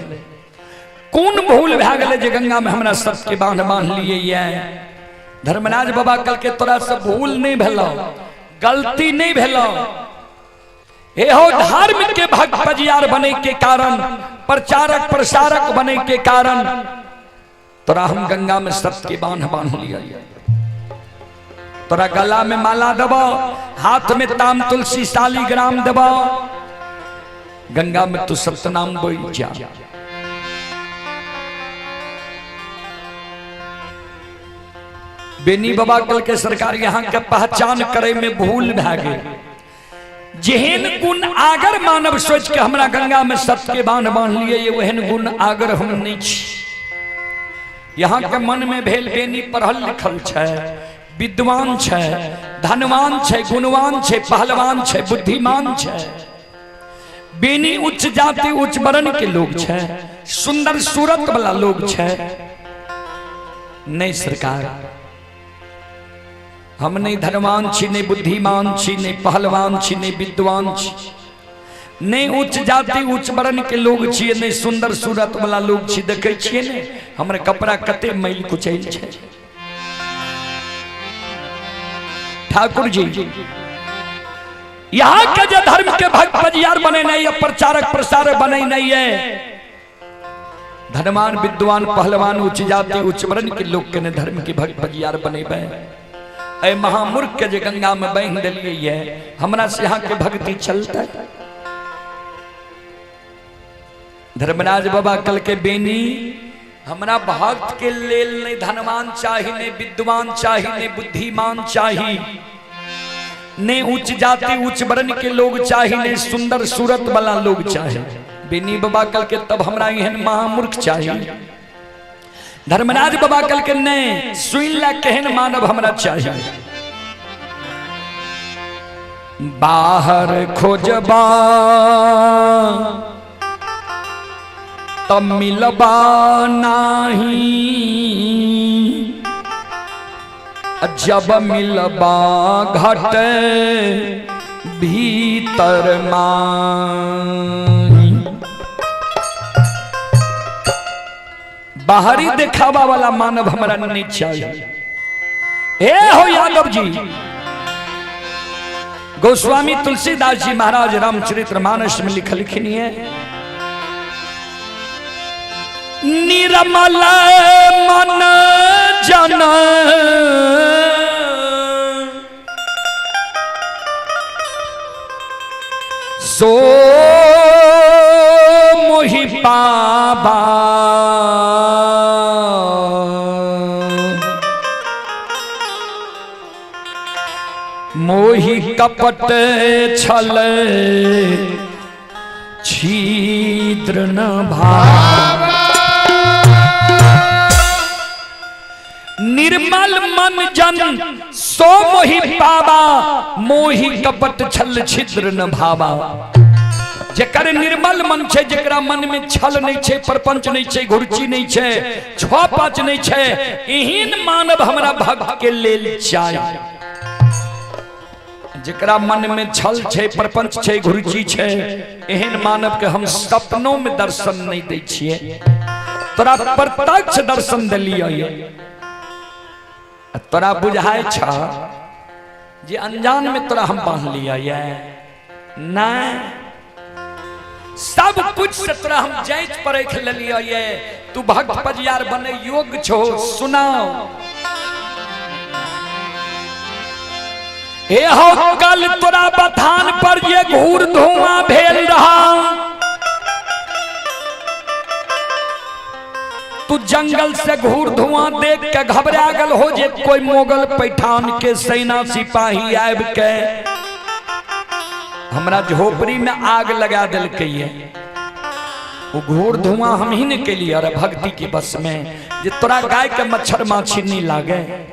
कौन भूल भे गले जे गंगा में हमरा सत के बांध बांध लिए ये। धर्मराज बाबा कल के तोरा से भूल नहीं भेलो, गलती नहीं भेलो। हे हो धर्म के भक्त पजियार बने के कारण, प्रचारक प्रसारक बने के कारण तोरा हम गंगा में सत के बांध बांध लिया। तोरा गला में माला दबो, हाथ में ताम तुलसी शालीग्राम दबो, गंगा में तू सतनाम बोल जा। बेनी बाबा कल के सरकार यहाँ के पहचान करे में भूल भे गए। जेहन गुण आगर मानव सोच के हमरा गंगा में सत के बांध बांध लिए, ये वहन गुण आगर हम नहीं छी। यहाँ के मन में भेल बेनी पढ़ल लिखल छे, विद्वान छे, धनवान छे, गुणवान छे, पहलवान छे, बुद्धिमान छे। बेनी उच्च जाति उच्च वर्ण के लोग छे, सुंदर सूरत वाला लोग छे। नहीं सरकार, हम नहीं धनवान छी, नहीं बुद्धिमान छी, नहीं पहलवान छी, नहीं विद्वान छी, नहीं उच्च जाति उच्च वर्ण के लोग छिए, नहीं सुंदर सूरत वाला लोग छी। देखे छिए ने हमरे कपड़ा कते मैल कुचैल छे। ठाकुर जी यहाँ के जो धर्म के भक्त पजियार बने नहीं है, प्रचारक प्रसारक बने नहीं है। धनवान विद्वान पहलवान उच्च जाति उच्च वर्ण के लोग के धर्म के भक्त पजियार बने ऐ महामूर्ख के जो गंगा में बहन दिलिए है, हमरा से यहाँ के भक्ति चलता है। धर्मराज बाबा कल के बेनी हमरा भक्त के लेल नहीं धनवान चाहिए, नहीं विद्वान चाहिए, नहीं बुद्धिमान चाहिए, नहीं उच्च जाति उच्च वर्ण के लोग चाहिए, नहीं सुंदर सूरत वाला लोग चाहिए। बेनी बाबा कल के तब हमरा यहन महामूर्ख चाहिए धर्मराज बाबा कल के ने सुइला कहन मानव हमरा चाहिए। बाहर खोजबा तब मिलबा नाही, जब मिलबा घट भीतर माही। बाहरी दिखावा वाला मानव हमारा नहीं चाहिए। ए हो यादव जी, गोस्वामी तुलसीदास जी महाराज रामचरितमानस में लिखनी है, निर्मल मन जन सो मोहि पाबा, मोहि कपट छल छिद्र न भावा। निर्मल मन जन सो मोहि पावा, मोहि कपट छल छिद्र न भावा। जेकर निर्मल मन छे, जेकरा मन में छल नहीं छे, परपंच नहीं छे, घुरची नहीं छे, छो पाँच नहीं छे, एहन मानव हमरा भक्त के लेल चाहिए। जेकरा मन में छल छे, परपंच छे, घुरची छे, एहन मानव के हम सपनों में दर्शन नहीं दै छिए। तोरा प्रत्यक्ष दर्शन दिलिए, तोरा बुझाय छ जे अनजान में तोरा हम बांध लिया ये नहीं, सब कुछ से तोरा हम जांच परख लिया ये। तू भक्त पजियार बने योग्य छो, सुनाओ। ए हो कल तोरा बथान पर ये घूर धुआं भेल रहा, तू जंगल से घूर धुआं देख के घबरा गल हो जे कोई मोगल पैठान के सेना सिपाही आब के हमरा झोपड़ी में आग लगा दिल के। वो घूर धुआं हम ही ने के लिए अरे भक्ति के बस में, जे तोरा गाय के मच्छर माछी नहीं लागे।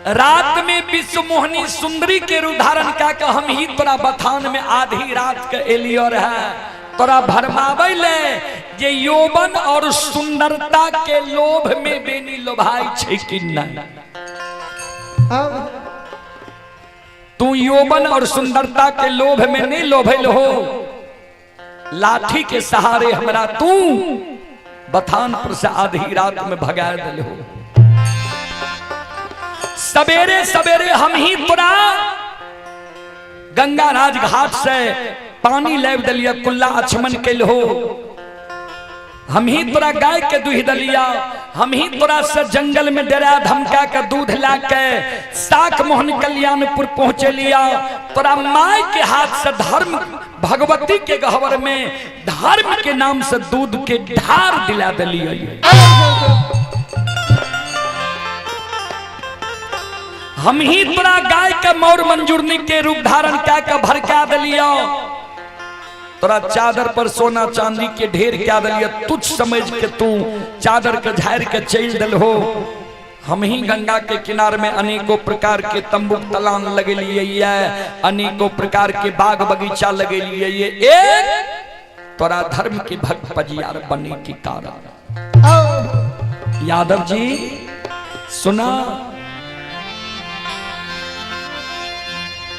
रात में विश्व मोहनी सुंदरी के रूप धारण का हम ही तोरा बथान में आधी रात के एलियर है, तोरा भरमावे ले जे यौवन और सुंदरता के लोभ में बेनी लोभाई छे कि नहीं। तू यौवन और सुंदरता के लोभ में नहीं लोभल हो, लाठी के सहारे हमरा तू बथान पर से आधी रात में भगा दिल हो। सवेरे सवेरे हम ही तोरा गंगा राज घाट से पानी लेब दलिया, कुल्ला आचमन कैल हो। हम ही तोरा गाय के दूध दलिया, हम ही तोरा से जंगल में डेरा धमका के दूध ला के साख मोहन कल्याणपुर पहुंचे लिया। तोरा माय के हाथ से धर्म भगवती के गहवर में धर्म के नाम से दूध के ढार दिला दिलिया। हम ही तोरा गाय के मौर मंजूरनी के रूप धारण के भड़का दिलिया। तोरा चादर पर सोना चांदी के ढेर क्या दिलिया, तुझ समझ के तू चादर के झाड़ के चल दिल हो। हम ही गंगा के किनारे में अनेकों प्रकार के तंबू तलान लगे लिए, अनेकों प्रकार के बाग बगीचा लगे लिए, एक तोरा धर्म के भक्त पजियार बने की कारण। यादव जी सुना,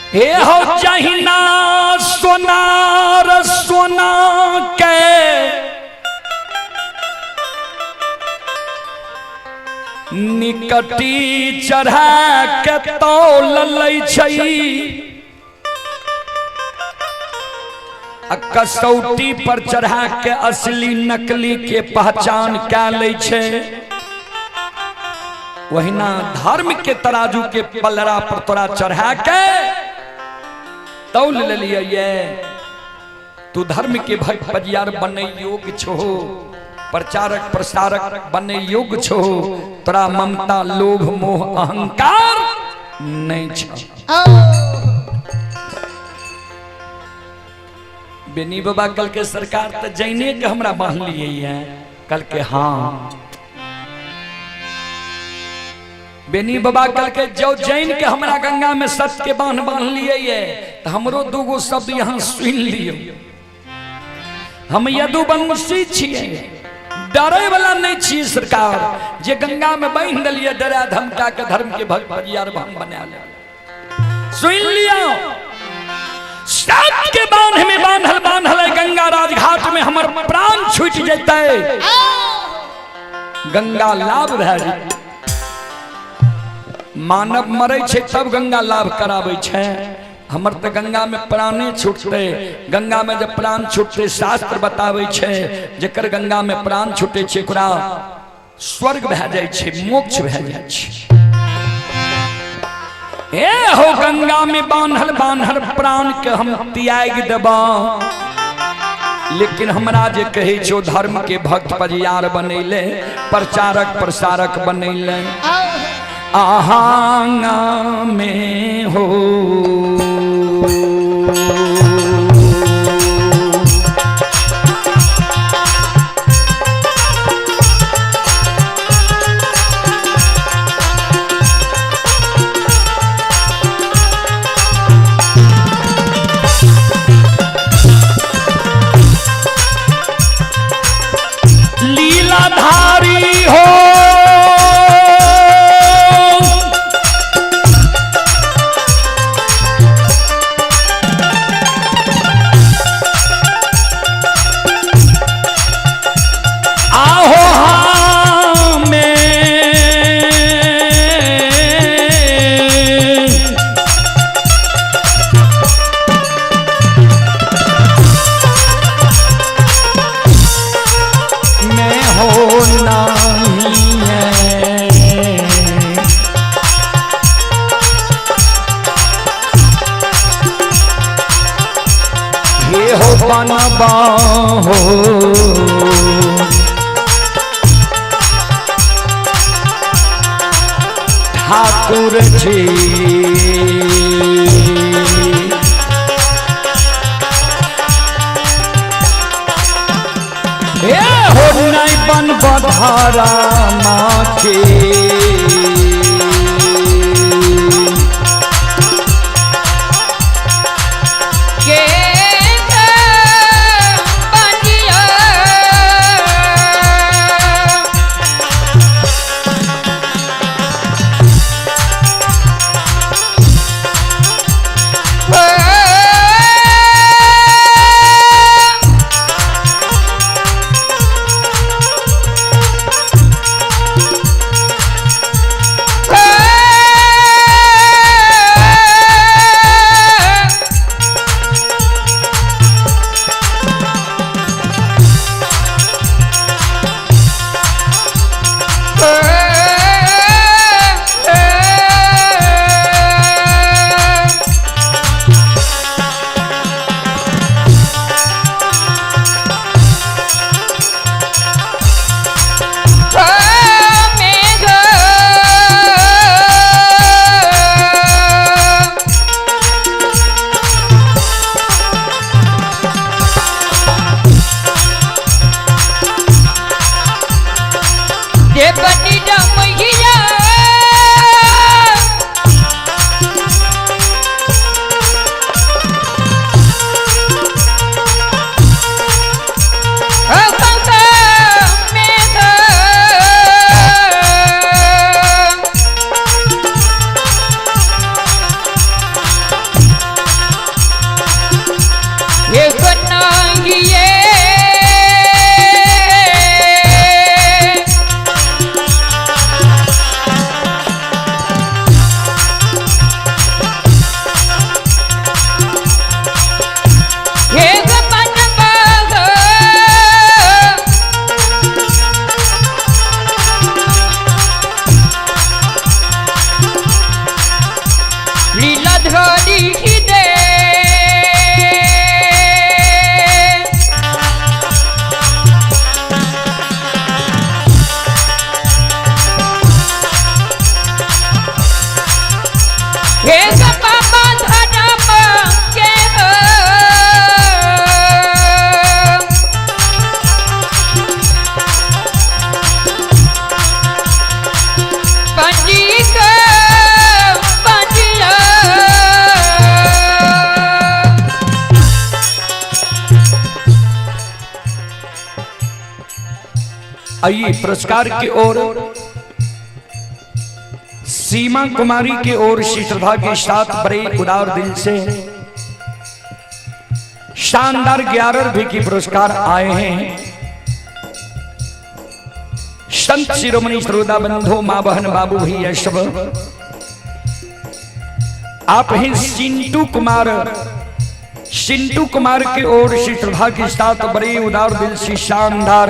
हे हो चाहिना सोनार सोना के निकटी चढ़ा के तौल लै छई, कसौटी पर चढ़ा के असली नकली के पहचान क्या लै छे। वहीना धर्म के तराजू के पलड़ा पर तोरा चढ़ा के तौल ले लिया ये। तू धर्म के भक्त पजियार बने योग्य छो, प्रचारक प्रसारक बने योग्य छो। तोरा ममता लोभ मोह अहंकार नहीं छो। बेनी बाबा कल के सरकार तो जैने के हमरा बांध लिए है, कल के हाँ बेनी बाबा कल के जो जैन के हमरा गंगा में सत के बांध बांध लिए तो हमरो दूगो शब्द यहाँ सुन लियो। हम यदुवंशी छिए, डरे वाला नहीं छिए सरकार। जे गंगा में बांध दिलिए डरा धमका के धर्म के भक्त यार हम बना ले। सुन लियो, सात के बांध में बांधल बांधल गंगा राजघाट में हमर प्राण छूट जते, गंगा लाभ भए जेतै। मानव मरे छे तब गंगा लाभ करावे छे, हमर तो गंगा में प्राणे छूटते। गंगा में जब प्राण छूटते शास्त्र बतावे छे जेकर गंगा में प्राण छूटे छे ओकरा स्वर्ग भए जाय छे, मोक्ष भए जाय छे। ए हो गंगा में बांधल बांधल प्राण के हम त्याग देबा, लेकिन हमरा जे कहे छो धर्म के भक्त परियार बनैले, प्रचारक प्रसारक बनैले आहांगा में हो। लीलाधारी हो बनबा हो ठाकुर जी। ए हो नहीं बन बधारा माँ के आइए पुरस्कार की ओर सीमा कुमारी की ओर से श्रद्धा के साथ बड़े उदार दिल से शानदार 11 रुपए की पुरस्कार आए हैं। संत शिरोमणि श्रोता बंधु मां बहन बाबू भैया सब आप हैं सिंटू कुमार की ओर से श्रद्धा के साथ बड़े उदार दिल से शानदार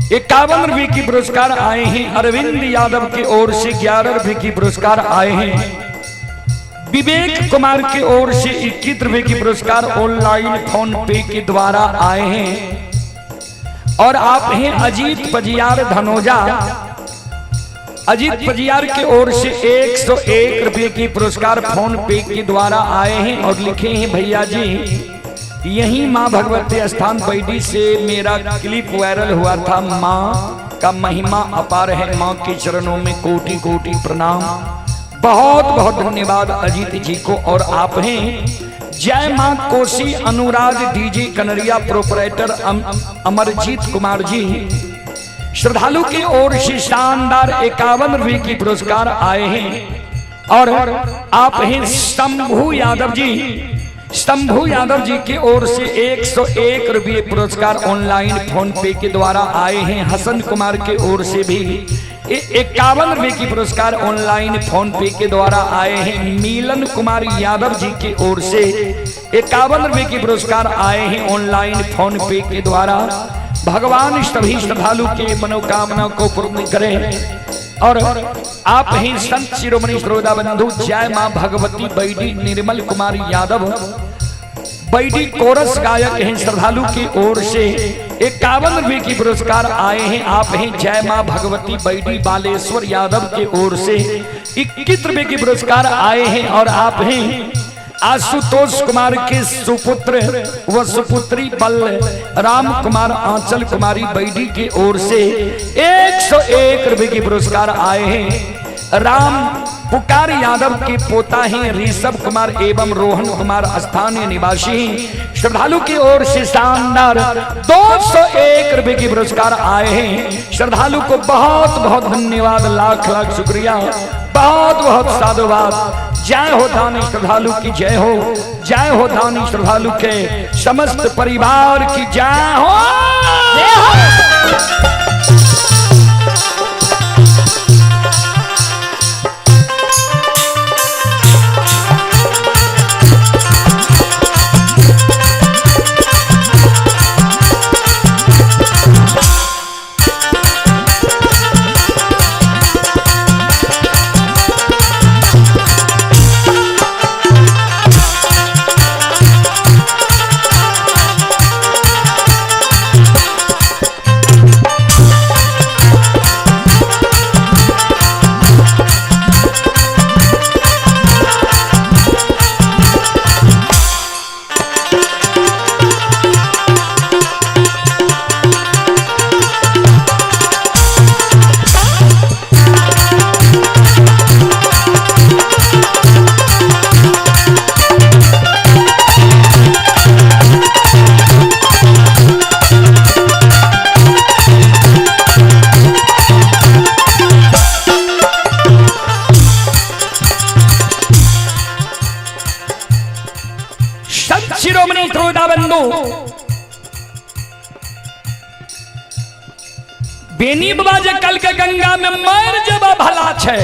51 रुपए की पुरस्कार आए हैं। अरविंद यादव की ओर से 11 रुपए की पुरस्कार आए हैं। विवेक कुमार की ओर से 21 रुपए की पुरस्कार ऑनलाइन फोन पे के द्वारा आए हैं। और आप हैं अजीत पजियार धनोजा, अजीत पजियार की ओर से 101 रुपए की पुरस्कार फोन पे के द्वारा आए हैं और लिखे हैं भैया जी यही माँ भगवती स्थान बैठी से मेरा क्लिप वायरल हुआ था। माँ का महिमा अपार है, माँ के चरणों में कोटि कोटि प्रणाम। बहुत बहुत धन्यवाद अजीत जी को। और आप हैं जय माँ कोसी अनुराग डीजे कनरिया प्रोपराइटर अमरजीत कुमार जी, श्रद्धालु की ओर से शानदार 51 रुपए की पुरस्कार आए हैं। और आप हैं शंभू यादव जी की ओर से 101 रुपये पुरस्कार ऑनलाइन फोन पे के द्वारा आए हैं। हसन कुमार की ओर से भी 51 रुपये की पुरस्कार ऑनलाइन फोन पे के द्वारा आए हैं। मिलन कुमार यादव जी की ओर से 51 रुपये की पुरस्कार आए हैं ऑनलाइन फोन पे के द्वारा। भगवान सभी श्रद्धालु के मनोकामना को पूर्ण करें। और आप हैं संत शिरोमणि श्रोता बंधु जय मां Bhagwati baddie Nirmal Kumar Yadav, baddie chorus गायक हैं, श्रद्धालु की ओर से 51 रुपए की पुरस्कार आए हैं। आप हैं जय मां भगवती बैडी बालेश्वर यादव की ओर से 21 रुपए की पुरस्कार आए हैं। और आप हैं आशुतोष कुमार के सुपुत्र व सुपुत्री बल राम कुमार आंचल कुमारी बैडी की ओर से 101 रुपए की पुरस्कार आए हैं। राम पुकार यादव के पोता हैं ऋषभ कुमार एवं रोहन कुमार स्थानीय निवासी, श्रद्धालु की ओर से शानदार 201 रुपए की पुरस्कार आए हैं। श्रद्धालु को बहुत बहुत धन्यवाद, लाख लाख शुक्रिया, बहुत बहुत साधुवाद। जय हो दानी श्रद्धालु की जय हो, जय हो दानी श्रद्धालु के समस्त परिवार की जय हो। शिरोमणि श्रोता बंधु बेनी बाबा जे कल के गंगा में मर जबा भला छे,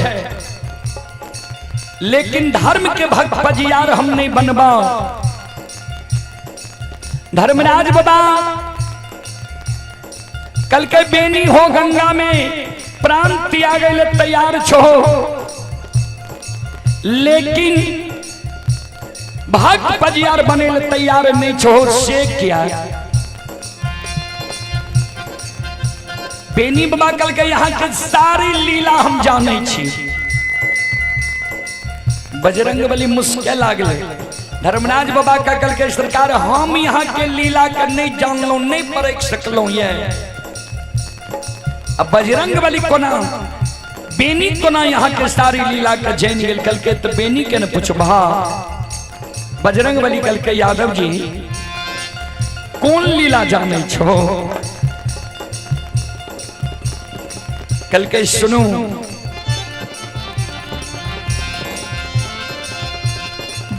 लेकिन धर्म के भक्त पजियार हम नहीं बनबा। धर्मराज बाबा कल के बेनी हो गंगा में प्राण त्यागे ले तैयार छो, लेकिन भक्त पजियार बने ले तैयार नहीं छो। से क्या बेनी बाबा कल के यहाँ के सारी लीला हम जाने छी। बजरंग बली मुश्किल आ गए। धर्मराज बाबा का कल के सरकार हम यहाँ के लीला के नहीं जान लो, नहीं परख सकलो। ये अब बजरंग बली कोना बेनी कोना यहाँ के सारी लीला का जैन गेल कल के, तो बेनी के न पूछबा बजरंग बली कल के यादव जी कौन लीला जाने छो। कल के सुनू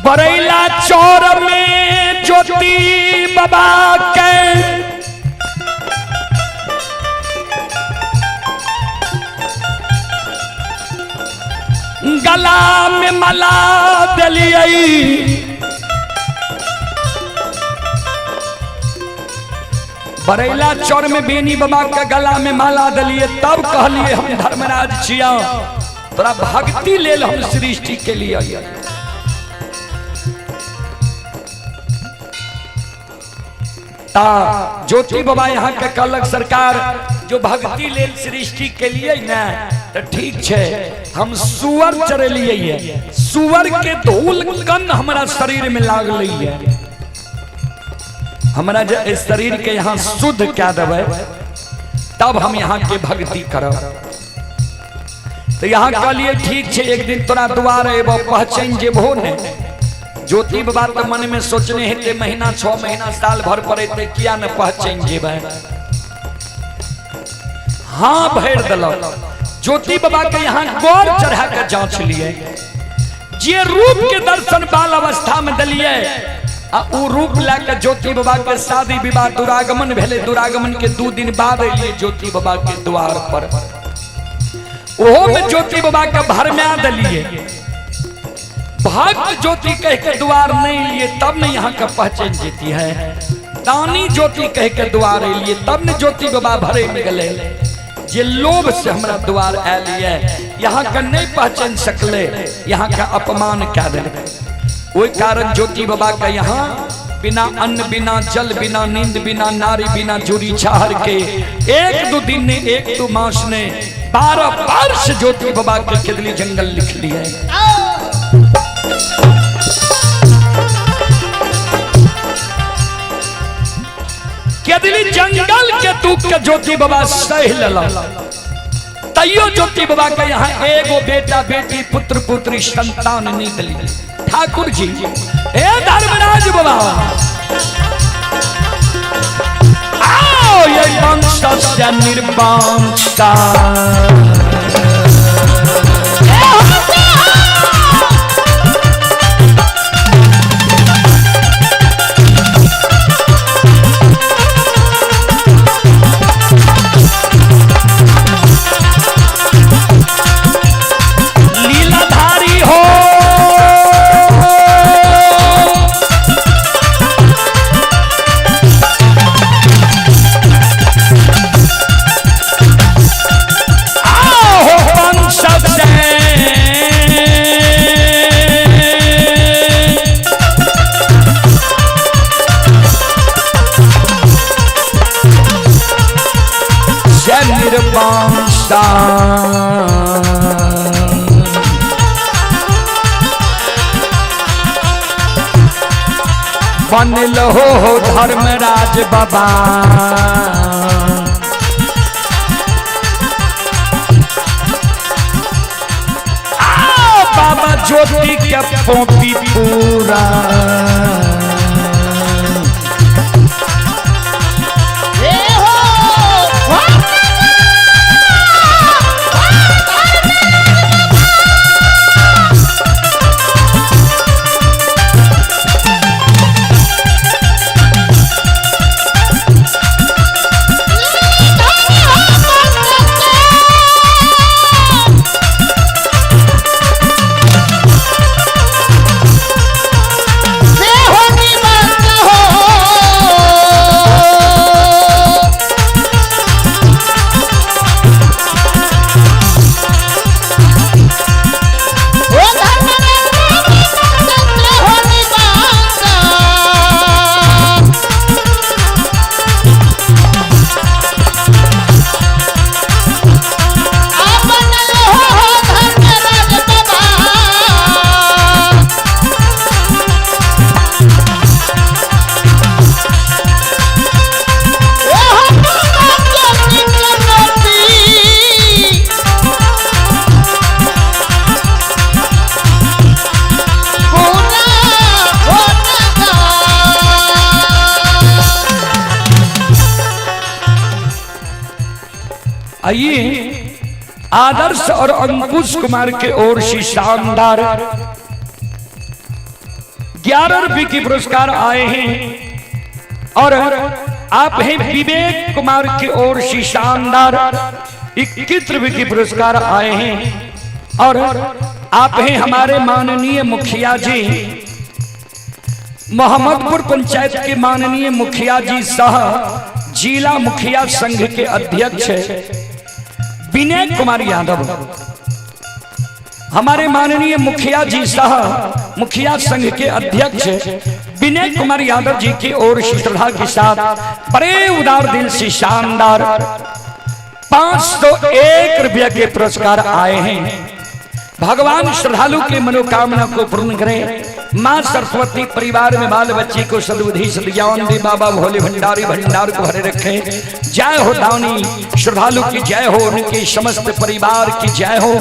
बरैला चौर में ज्योति बाबा के गला में माला दलियई बरैला चौर में बेनी बाबा के गला में माला दलिए तब कहलिए हम धर्मराज छिया तोरा भक्ति ले हम सृष्टि के लिए ता ज्योति बाबा यहाँ के कहलक सरकार जो भक्ति ले सृष्टि के लिए ना तो ठीक है हम सुअर चरलिए सुअर के धूल कन हमारा शरीर में लाग ली है हमारा इस शरीर के यहाँ शुद्ध क्या देवे तब हम यहाँ के भक्ति करब तो यहाँ कहलिए ठीक है एक दिन तोरा द्वार एवं पहचान जेबो ने ज्योति बाबा तो मन में सोचने हेते महीना 6 महीना साल भर पड़े किया न पहचान जेब हाँ भर दिल ज्योति बाबा के यहाँ गौर चढ़ा के जांच लिए जे रूप के दर्शन बाल अवस्था में दिलिए उ रूप लाके ज्योति बाबा के शादी विवाह दुरागमन भेले दुरागमन के 2 दिन बाद अलिए ज्योति बाबा के द्वार पर ओहो में ज्योति बाबा के भरम्या दिलिए भक्त ज्योति कह के द्वार नहीं लिए तब न यहाँ का पहचान जीती है दानी ज्योति कह के द्वार लिए तब न ज्योति बाबा भरे में गले जे लोभ से हमारा द्वार आलिए यहाँ का नहीं पहचान सकले यहाँ का अपमान क्या दे वही कारण ज्योति बाबा का यहाँ बिना अन्न बिना जल बिना नींद बिना नारी बिना जुड़ी चाहर के 1-2 दिन ने 1-2 मास ने 12 वर्ष ज्योति बाबा के केदली जंगल लिख लिए केदली जंगल के दुख के ज्योति बाबा सह लला तैयो ज्योति बाबा के यहाँ एगो बेटा बेटी पुत्र पुत्री संतान नहीं दिली ठाकुर जी हे धर्मराज बाबा आओ ये वंश से निर्वंशता बनल हो धर्मराज बाबा बाबा ज्योति के पोपी पूरा आइए आदर्श और अंकुश कुमार के ओर से शानदार 11 रुपये की पुरस्कार आए हैं और आप हैं विवेक कुमार की ओर से शानदार 21 रुपये की पुरस्कार आए हैं और आप हैं हमारे माननीय मुखिया जी मोहम्मदपुर पंचायत के माननीय मुखिया जी सह जिला मुखिया संघ के अध्यक्ष विनय कुमार यादव। हमारे माननीय मुखिया जी सह मुखिया संघ के अध्यक्ष विनय कुमार यादव जी की ओर से श्रद्धा के साथ बड़े उदार दिल से शानदार 501 रुपया के पुरस्कार आए हैं। भगवान श्रद्धालु के मनोकामना को पूर्ण करें। माँ सरस्वती परिवार में बाल बच्चे को सदबुद्धि सद्ज्ञान दे। बाबा भोले भंडारी भंडार को भरे रखे। जय हो दानी श्रद्धालु की जय हो, उनके समस्त परिवार की जय हो।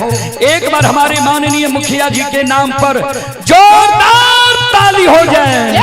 एक बार हमारे माननीय मुखिया जी के नाम पर जोरदार ताली हो जाए।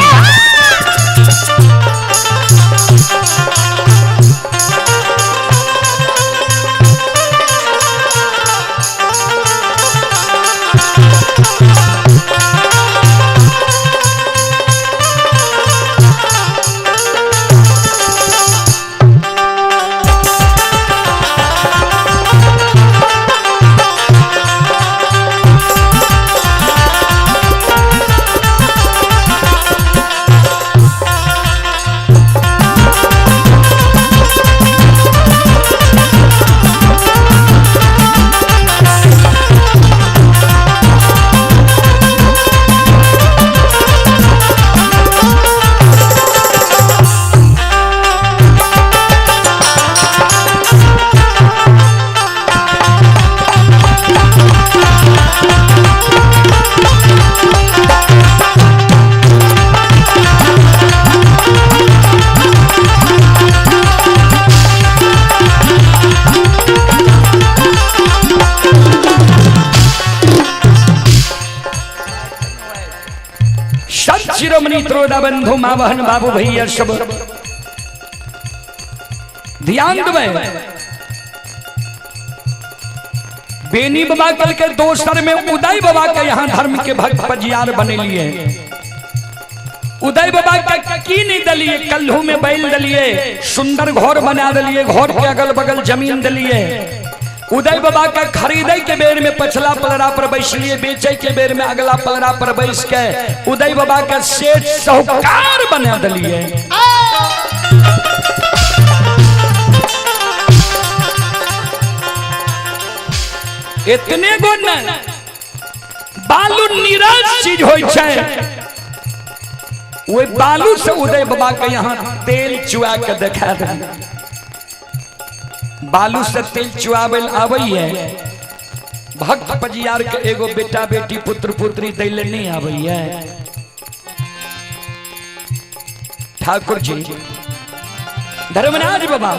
शिरोमणि त्रोदा बंधु माँ बहन बाबू भैया सब ध्यान दे। बेनी बाबा कल के दोसर में उदय बाबा के यहाँ धर्म के भक्त पजियार बने लिए। उदय बाबा का की नहीं दलिए, कल्हू में बैल दलिए, सुंदर घर बना दलिए, घर के अगल बगल जमीन दलिए। उदय बाबा का खरीदे के बेर में पछला पलड़ा पर बैसलिए, बेचे के बेर में अगला पलड़ा पर बैस के उदय बाबा का सेठ साहूकार बना दलिए। इतने गुण बालू निराश चीज हो वो बालू से उदय बाबा के यहाँ तेल चुआ के देखा दे। बालू से तेल चुआबल आबैये। भक्त पजियार के एगो बेटा बेटी पुत्र पुत्री दैले नहीं आबैये। ठाकुर जी धर्मराज बाबा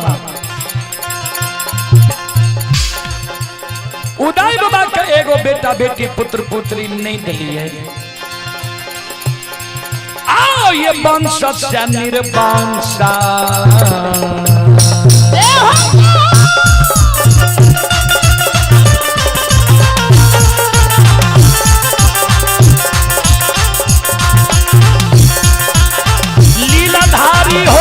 उदय बाबा का एगो बेटा बेटी पुत्र पुत्री नहीं दिलिए। आओ ये वंश से निर्वंशा लीलाधारी हो।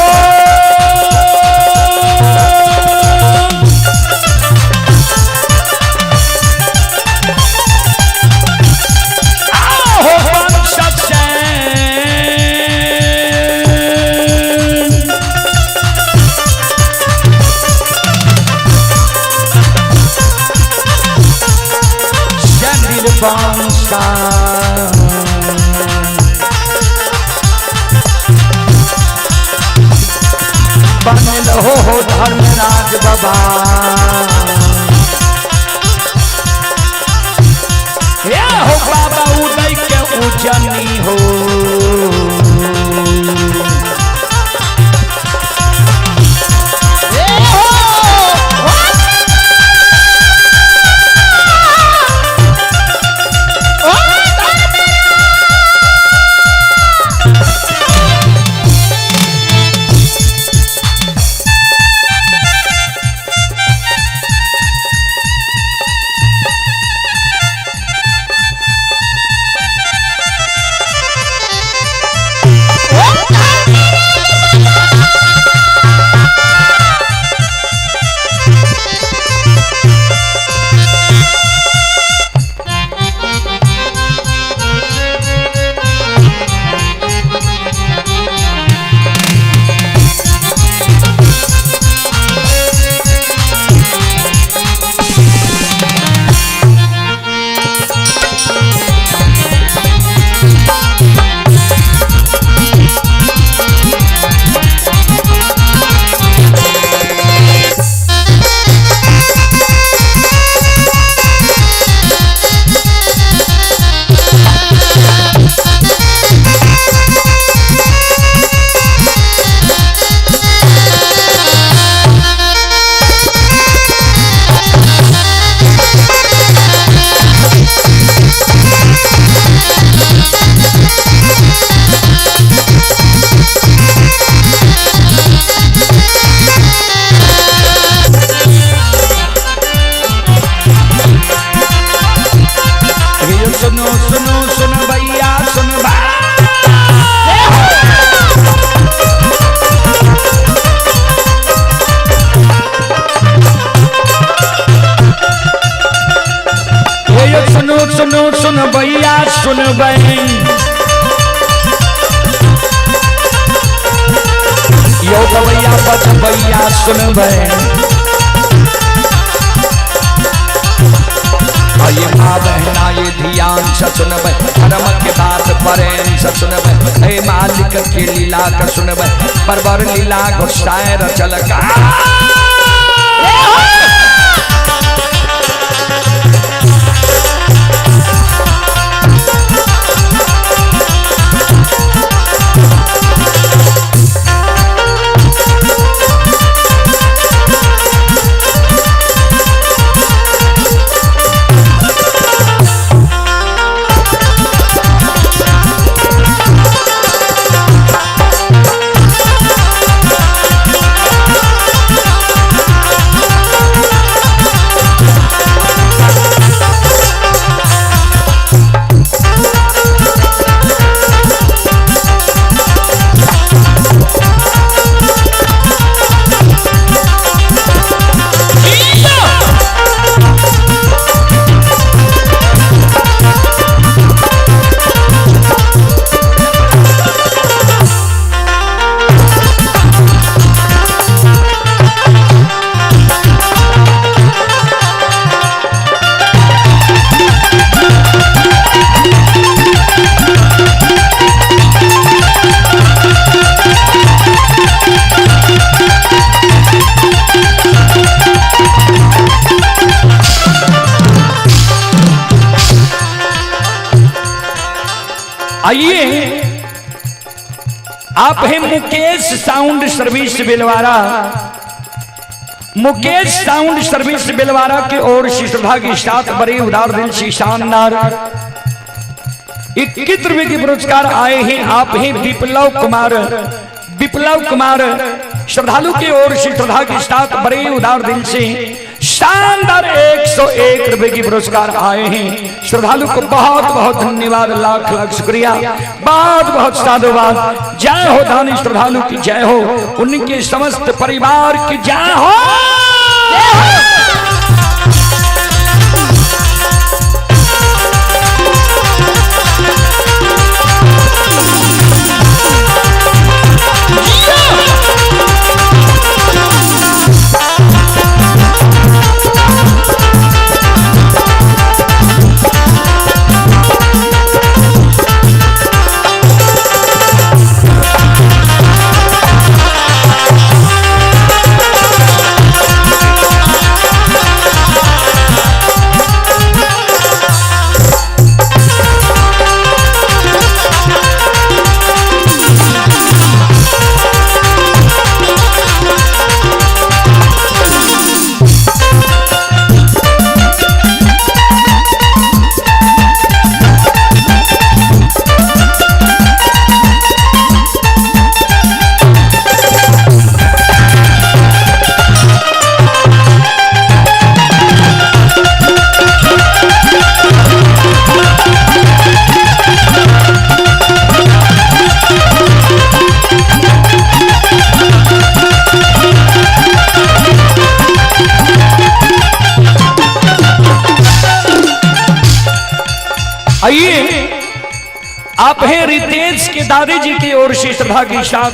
बनल हो धर्मराज बाबा ये हो बाबा उदय के उजनी हो। सुनो सुनो सुन भैया सुन ये सुनो सुनो सुन भैया सुन बहन यो भैया बच भैया सुन बहन ये माँ बहना ये ध्यान से सुन धर्म के बात प्रेम से सुन हे मालिक की लीला का सुन परवर लीला गुस्साए रचल का आइए आप हैं Mukesh sound service Bhilwara. Mukesh sound service Bhilwara की ओर से श्रद्धा के साथ बड़े उदार दिल से शानदार 21 रुपए के पुरस्कार आए हैं। आप हैं विप्लव कुमार श्रद्धालु की ओर से श्रद्धा के साथ बड़े उदार दिल से शानदार 101 रुपए की पुरस्कार आए हैं। श्रद्धालु को बहुत बहुत धन्यवाद, लाख लाख शुक्रिया, बहुत बहुत साधुवाद। जय हो दानी श्रद्धालु की जय हो, उनके समस्त परिवार की जय हो। आइए आप हैं रितेश के दादी जी की ओर से श्रद्धा के साथ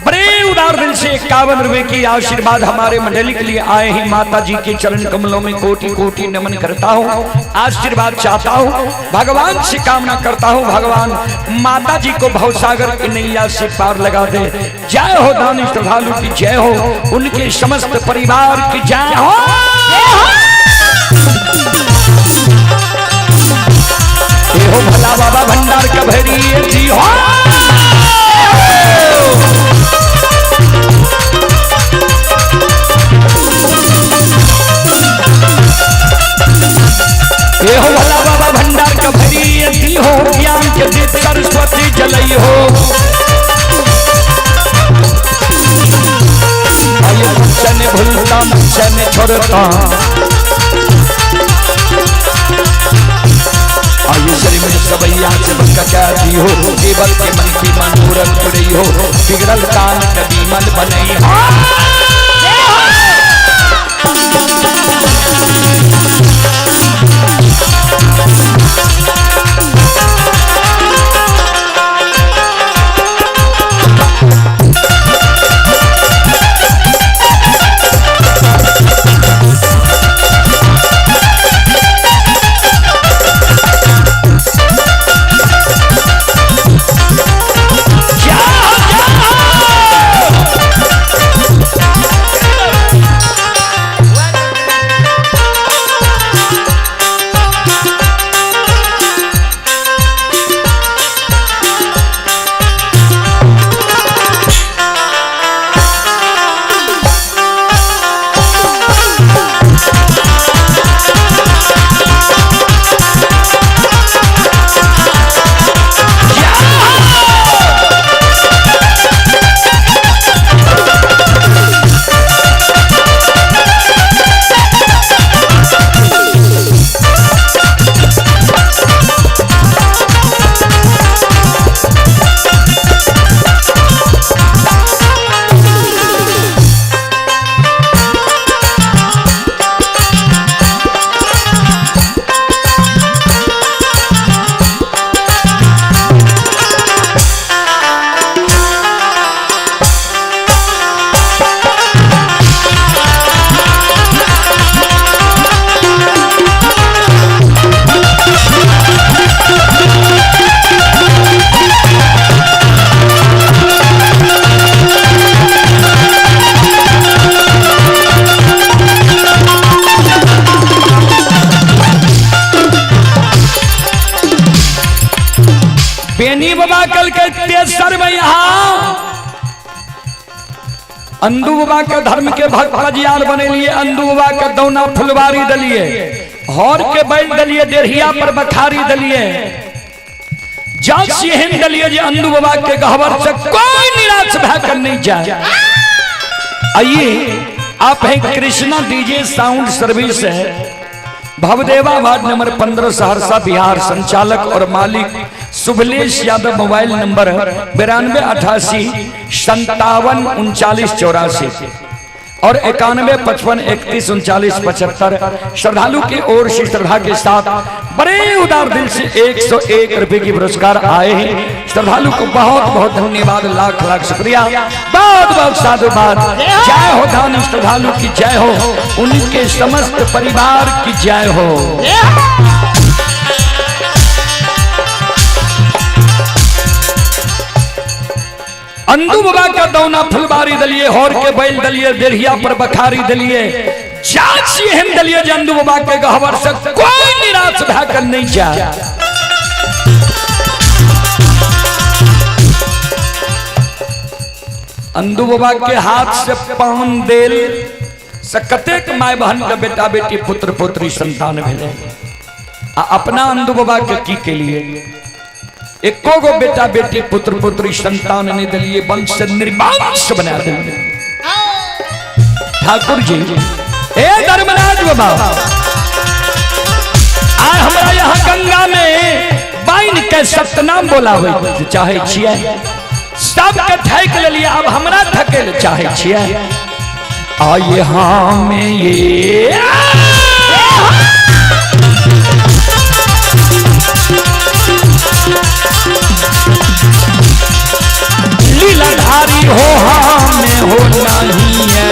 बड़े उदार दिल से 51 रुपए की आशीर्वाद हमारे मंडली के लिए आए हैं। माता जी के चरण कमलों में कोटि कोटि नमन करता हूँ, आशीर्वाद चाहता हूँ, भगवान से कामना करता हूँ भगवान माता जी को भवसागर की नैया से पार लगा दे। जय हो दानी श्रद्धालु की जय हो, उनके समस्त परिवार की जय हो। हो भला बाबा भंडार का भैरी जी हो। ये हो भला बाबा भंडार का भैरी जी हो, ज्ञान के दीप सरस्वती जलई हो। आये मुझसे ने भूलता मुझसे ने छोड़ता, सेवक के मन की मनोरथ पुरई हो, बिगड़ल कान कभी मन बनई हो। बेनी बाबा कल के तेसर में यहाँ अंदू बाबा के धर्म के भक्त फजियार बने लिए, अंदू बाबा के दौना फुलवारी दलिए, हौर के बैल दलिए, देरहिया पर बखारी दलिए, जात सिंह दलिए जे अंदू बाबा के गहवर से कोई निराश भय कर नहीं जाए। आइए आप हैं कृष्णा डीजे साउंड सर्विस है, भवदेवा वार्ड नंबर 15 सहरसा बिहार, संचालक और मालिक शुभलेश यादव, मोबाइल नंबर 9288 573984 और 9155313975। श्रद्धालु की ओर से श्रद्धा के साथ बड़े उदार दिल से 101 रुपए की पुरस्कार आए हैं। श्रद्धालु को बहुत बहुत धन्यवाद, लाख लाख शुक्रिया, बहुत बहुत साधुवाद। जय हो धानी श्रद्धालु की जय हो, उनके समस्त परिवार की जय हो। अंदू बाबा का दौना फुलवारी दलिए, हौर के बैल दलिए, देरहिया पर बखारी दलिए, जाची हम दलिए, अंदू बाबा के गहवर से कोई निराश भय कर नहीं जाए। अंदू बाबा के हाथ से पान देल सकतेक माय बहन के बेटा बेटी पुत्र पुत्री संतान भेले, अपना अंदू बाबा के की लिए एको गो बेटा बेटी पुत्र पुत्री संतान ने दलिए, वंश से निर्वंश बना दिए। ठाकुर जी ए धर्मराज बाबा, आज हमारा यहाँ गंगा में बाइन के सतनाम बोला हुई चाहे छिए, सबके ठेक ले लिया, अब हमरा ठकेल चाहे छिए। आइए हाँ में ये लीलाधारी हो हमें हो नहीं है,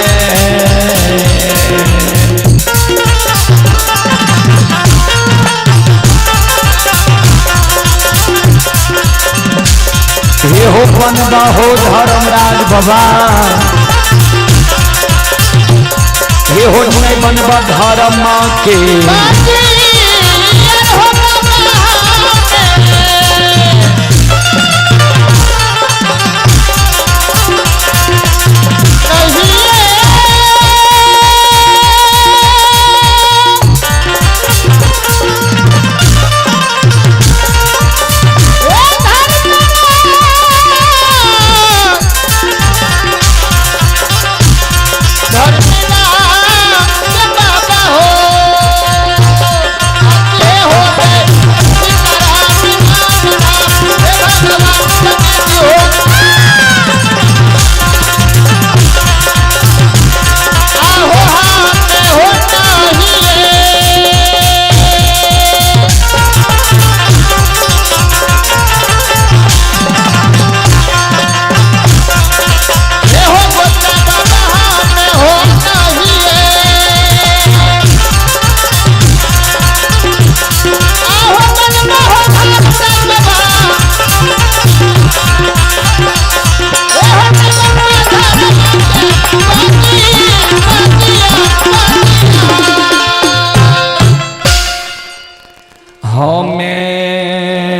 हे हो बनबा हो धर्मराज बाबा, हे हो नहीं बनबा धर्म के हमें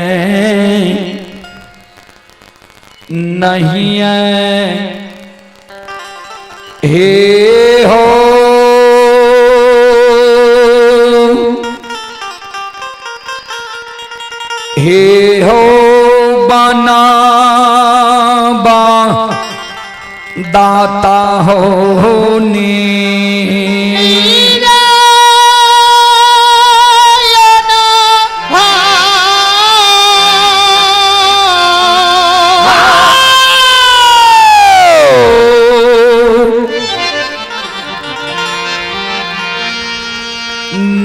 नहीं है हे हो हे हो बना बा दाता हो नी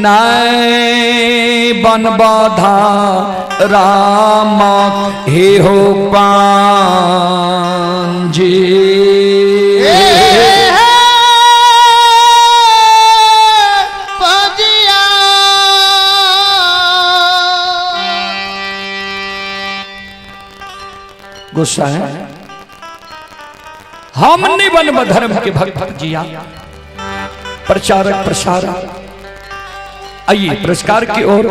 नय बन बाधा रामा हे हो पांजे गुस्सा है हम नहीं बन धर्म के भक्त जिया प्रचारक प्रसारक। आइए पुरस्कार की ओर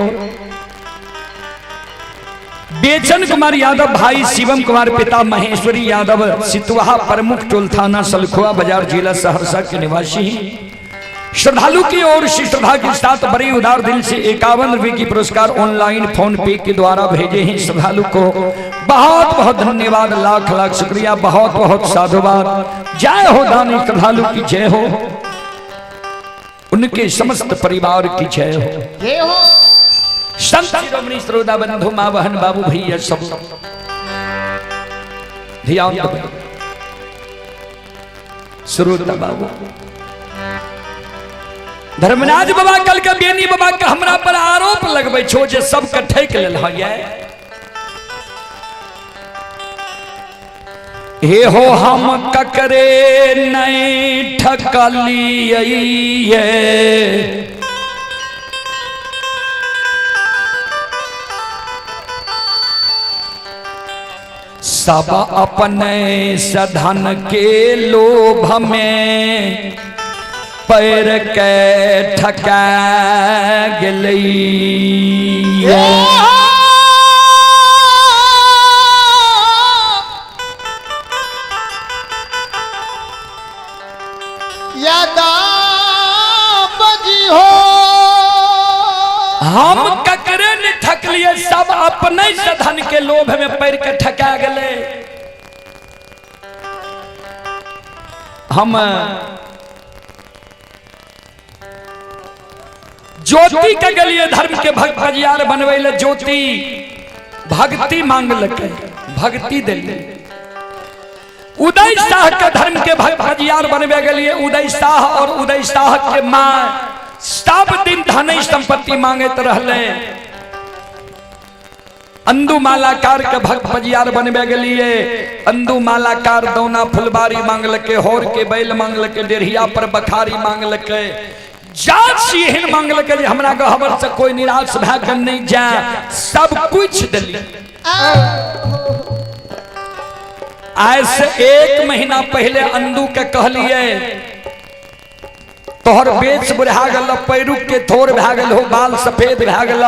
बेचन कुमार यादव भाई शिवम कुमार पिता महेश्वरी यादव सितवाहा प्रमुख टोल थाना सलखुआ बाजार जिला सहरसा के निवासी श्रद्धालु की ओर से श्रद्धा के साथ बड़े उदार दिल से 51 रुपए की पुरस्कार ऑनलाइन फोन पे के द्वारा भेजे हैं। श्रद्धालु को बहुत बहुत धन्यवाद, लाख लाख शुक्रिया, बहुत बहुत साधुवाद। जय हो दानी श्रद्धालु की जय हो, उनके समस्त परिवार की जय हो। संत शिरोमणि श्रोता बंधु मां बहन बाबू भैया सब ध्यान दो। श्रोता बाबू धर्मराज बाबा कल के बेनी बाबा के हमरा पर आरोप लगबे छो जे सब के ठेक लेल है। हे हो हम ककरे नहीं ठकलिए, सब अपने सधन के लोभ में पैर के ठका गेलैया। हम ककरे ने ठक लिए, सब अपने सधन के लोभ में पैर के ठका गए। हम ज्योति के गलिए धर्म के भक्त बजियार बनवे ले, ज्योति भक्ति मांग लगे, भक्ति दिलिए। उदय शाह के धर्म के भक्त बजियार बनवे गलिए, उदय शाह और उदय शाह के मां सब दिन धन संपत्ति मांगते रहले। अंदू मालाकार के भक्त बजियार बनवे गलिए, अंदू मालाकार दौना फुलबारी मांगल के, होर के बैल मांगल के, डेढ़िया पर बखारी मांगल के, जात सिंहन मांगल के, हमरा गहबर से कोई निराश भैकर नहीं जाए, सब कुछ दिली। आज से 1 महीना पहले अंदू के कहलिए तोहर बेच बुढ़ा गल, पैरुक के थोर भै गल हो, बाल सफेद भै गल,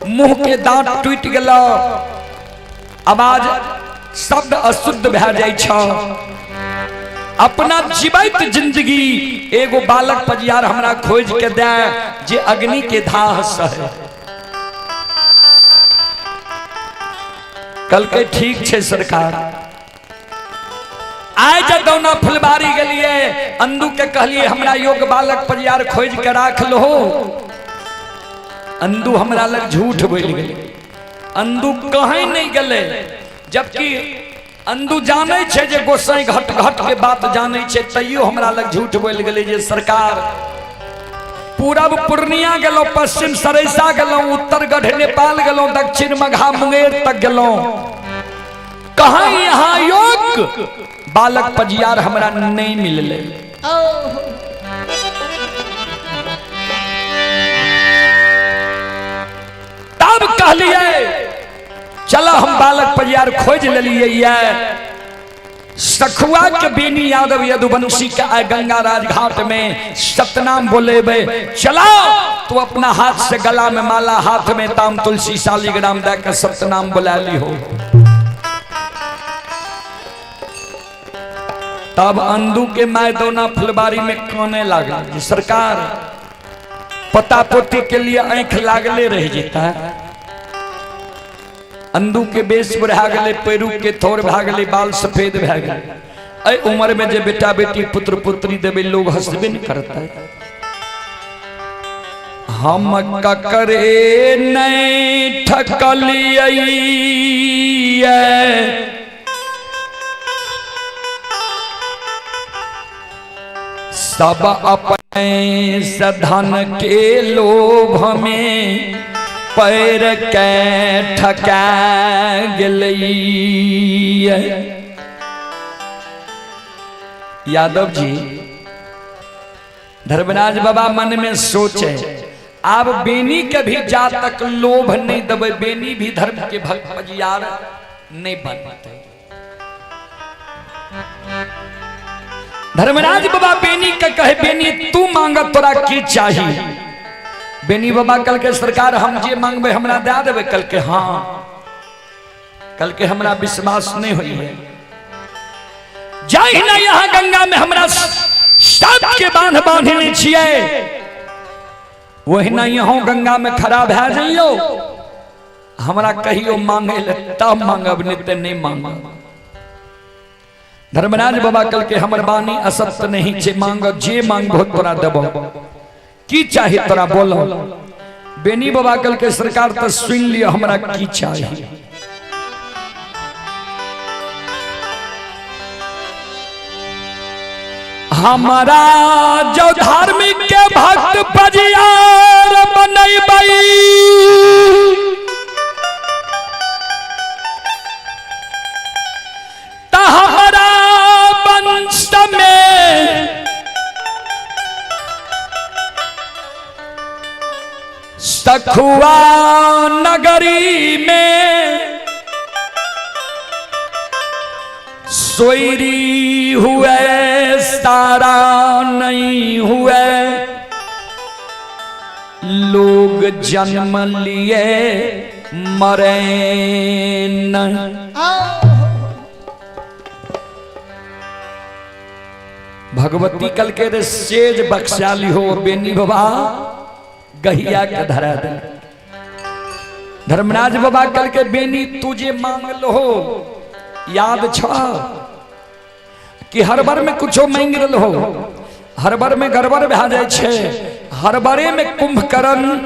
मुंह के दांत टूट गल, आवाज शब्द अशुद्ध भै जाय छ। अपना जीवित जिंदगी एगो बालक पजियार हमरा खोज के दे जे अग्नि के धाह सहे। कल के ठीक छे सरकार। आय जदौना फुलबारी गलिए, अंदू के कहलिए हमरा योग बालक पजियार खोज के राख लो। अंदू हमरा लग झूठ बोल गए, अंदू कहीं नहीं गले, जबकि अंदू जाने छे जे गोसाई घट घट के बात जाने छे, तैयो हमरा लग झूठ बोल गए जे सरकार पूरब पूर्णिया गलो, पश्चिम सरेसा गलो, उत्तर गढ़ नेपाल गलो, दक्षिण मघा मुंगेर तक गलो, कहाँ यहाँ योग बालक पजियार हमरा नहीं मिलले। तब कहलिए चलो हम बालक पजियार खोज लिए, सखुआ के बेनी यादव यदुवंशी के गंगा राज घाट में सतनाम बोले बे चला तू अपना हाथ से गला में माला हाथ में ताम तुलसी शालिग्राम देकर सतनाम बुला ली हो। तब अंधु के मैदोना फुलबारी में काने लगा कि सरकार पता पोती के लिए आंख लागले रह जाता है। अंधु के बेस बढ़ा गए, पैरू के थोर भाग गए, बाल सफेद भा गए। ऐ उम्र में जे बेटा बेटी पुत्र पुत्री देवे लोग हंसबे नहीं करता है। हम करे नहीं ठकलिए सब अपने सधन के लोभ में पैर के ठका गई। यादव जी धर्मराज बाबा मन में सोचे आप बेनी के भी जा तक लोभ नहीं दबे, बेनी भी धर्म के भक्त यार नहीं बनते। धर्मराज बाबा बेनी का कहे बेनी तू मांग तोरा की चाहिए। बेनी बाबा कल के सरकार हम जे मांगबे हमरा दे देबे। कल के हाँ, कल के हमरा विश्वास नहीं हुई है। जाहि ना यहाँ गंगा में हमरा सब के बांध बांधने छिए, वही ना यहाँ गंगा में खड़ा भै जाइयो। हमरा कहियो मांगे ले तब मांगब, नहीं ते नहीं मांगब। धर्मराज बाबा कल के हमर बानी असत्य नहीं छे, मांग जे मांग बहुत तोरा देबो। की चाहिए तोरा बोलो। बेनी बाबा कल के सरकार तो सुन लियो हमरा की चाहिए। हमारा जो धार्मिक के भक्त पजियार बनैबै, ता हमारा वंश में सखुआ नगरी में सोयरी हुए सारा नहीं हुए। लोग जन्म लिए मरे न। भगवती कल के रे सेज बख्शाली हो बेनी बाबा गहिया के धरा दे। धर्मराज बाबा कल के बेनी तुझे मांग लो हो, याद छ कि हर बार में कुछो मांग रल हो, हर बार में गड़बड़ भा जाए छे। हर बारे में कुंभकर्ण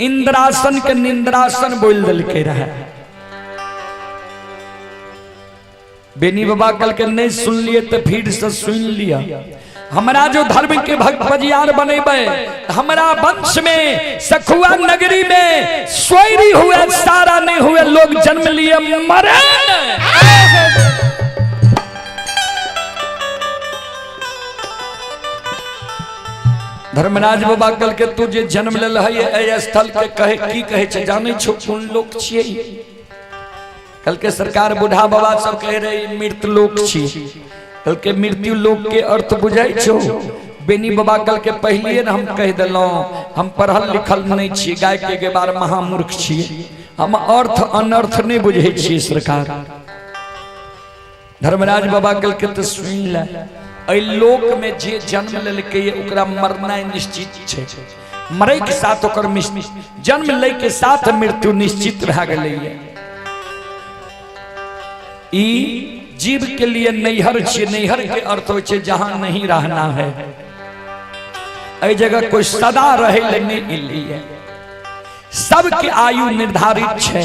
इंद्रासन के निंद्रासन बोल दिल के रहे। बेनी बाबा कल के नहीं सुन लिए तो फिर से सुन लिया। हमारा जो धर्म के भक्त पजियार बनेबे, हमारा वंश में सखुआ नगरी में सोयरी हुए सारा नहीं हुए। लोग जन्म लिए मरे। धर्मराज बाबा कल के तू जे जन्म लेल है स्थल के कहे की कहे छे जाने छो कोन लोक छिए। कल के सरकार बूढ़ा बाबा सब कह रहे मृत्यु लोक छी। कल के मृत्यु लोक के अर्थ बुझाई छो। बेनी बाबा कल के पहले हम कह दिलों हम पढ़ल लिखल नहीं छी, गाय के बार महामूर्ख छी, हम अर्थ अनर्थ नहीं बुझे छी सरकार। धर्मराज बाबा कल के तो सुन ले ऐ लोक में जे जन्म लेलके ओकरा मरना निश्चित छे। मरे के साथ ओकर जन्म ले के साथ मृत्यु निश्चित रह गई। ई जीव के लिए नैहर छे। नैहर के अर्थ हो छे जहां नहीं रहना है। ऐ जगह कोई सदा रहे लेने के लिए सबके आयु निर्धारित छे।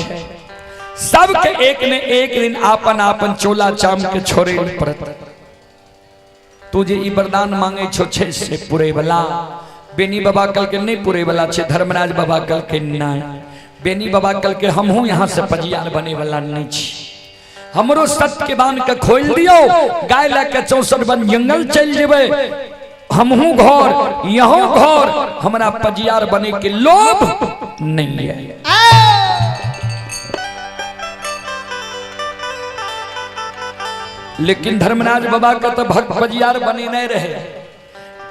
सबके एक ने एक दिन आपन आपन चोला चाम के छोड़े पड़त। तुझे ई वरदान मांगे छो छे से पूरे वाला। बेनी बाबा कल के नहीं पूरे वाला छे, धर्मराज बाबा कल के नहीं। बेनी बाबा कल के हमहू यहाँ से पजियार बने वाला नहीं छी। हमरो सत्य के बांध के खोल दियो, गाय लेके 64 बन जंगल चल जेबे। हमहू घर यहाँ घर, हमारा पजियार बने के लोभ नहीं है। लेकिन धर्मराज बाबा का तो भक्त बजियार बनी नहीं रहे।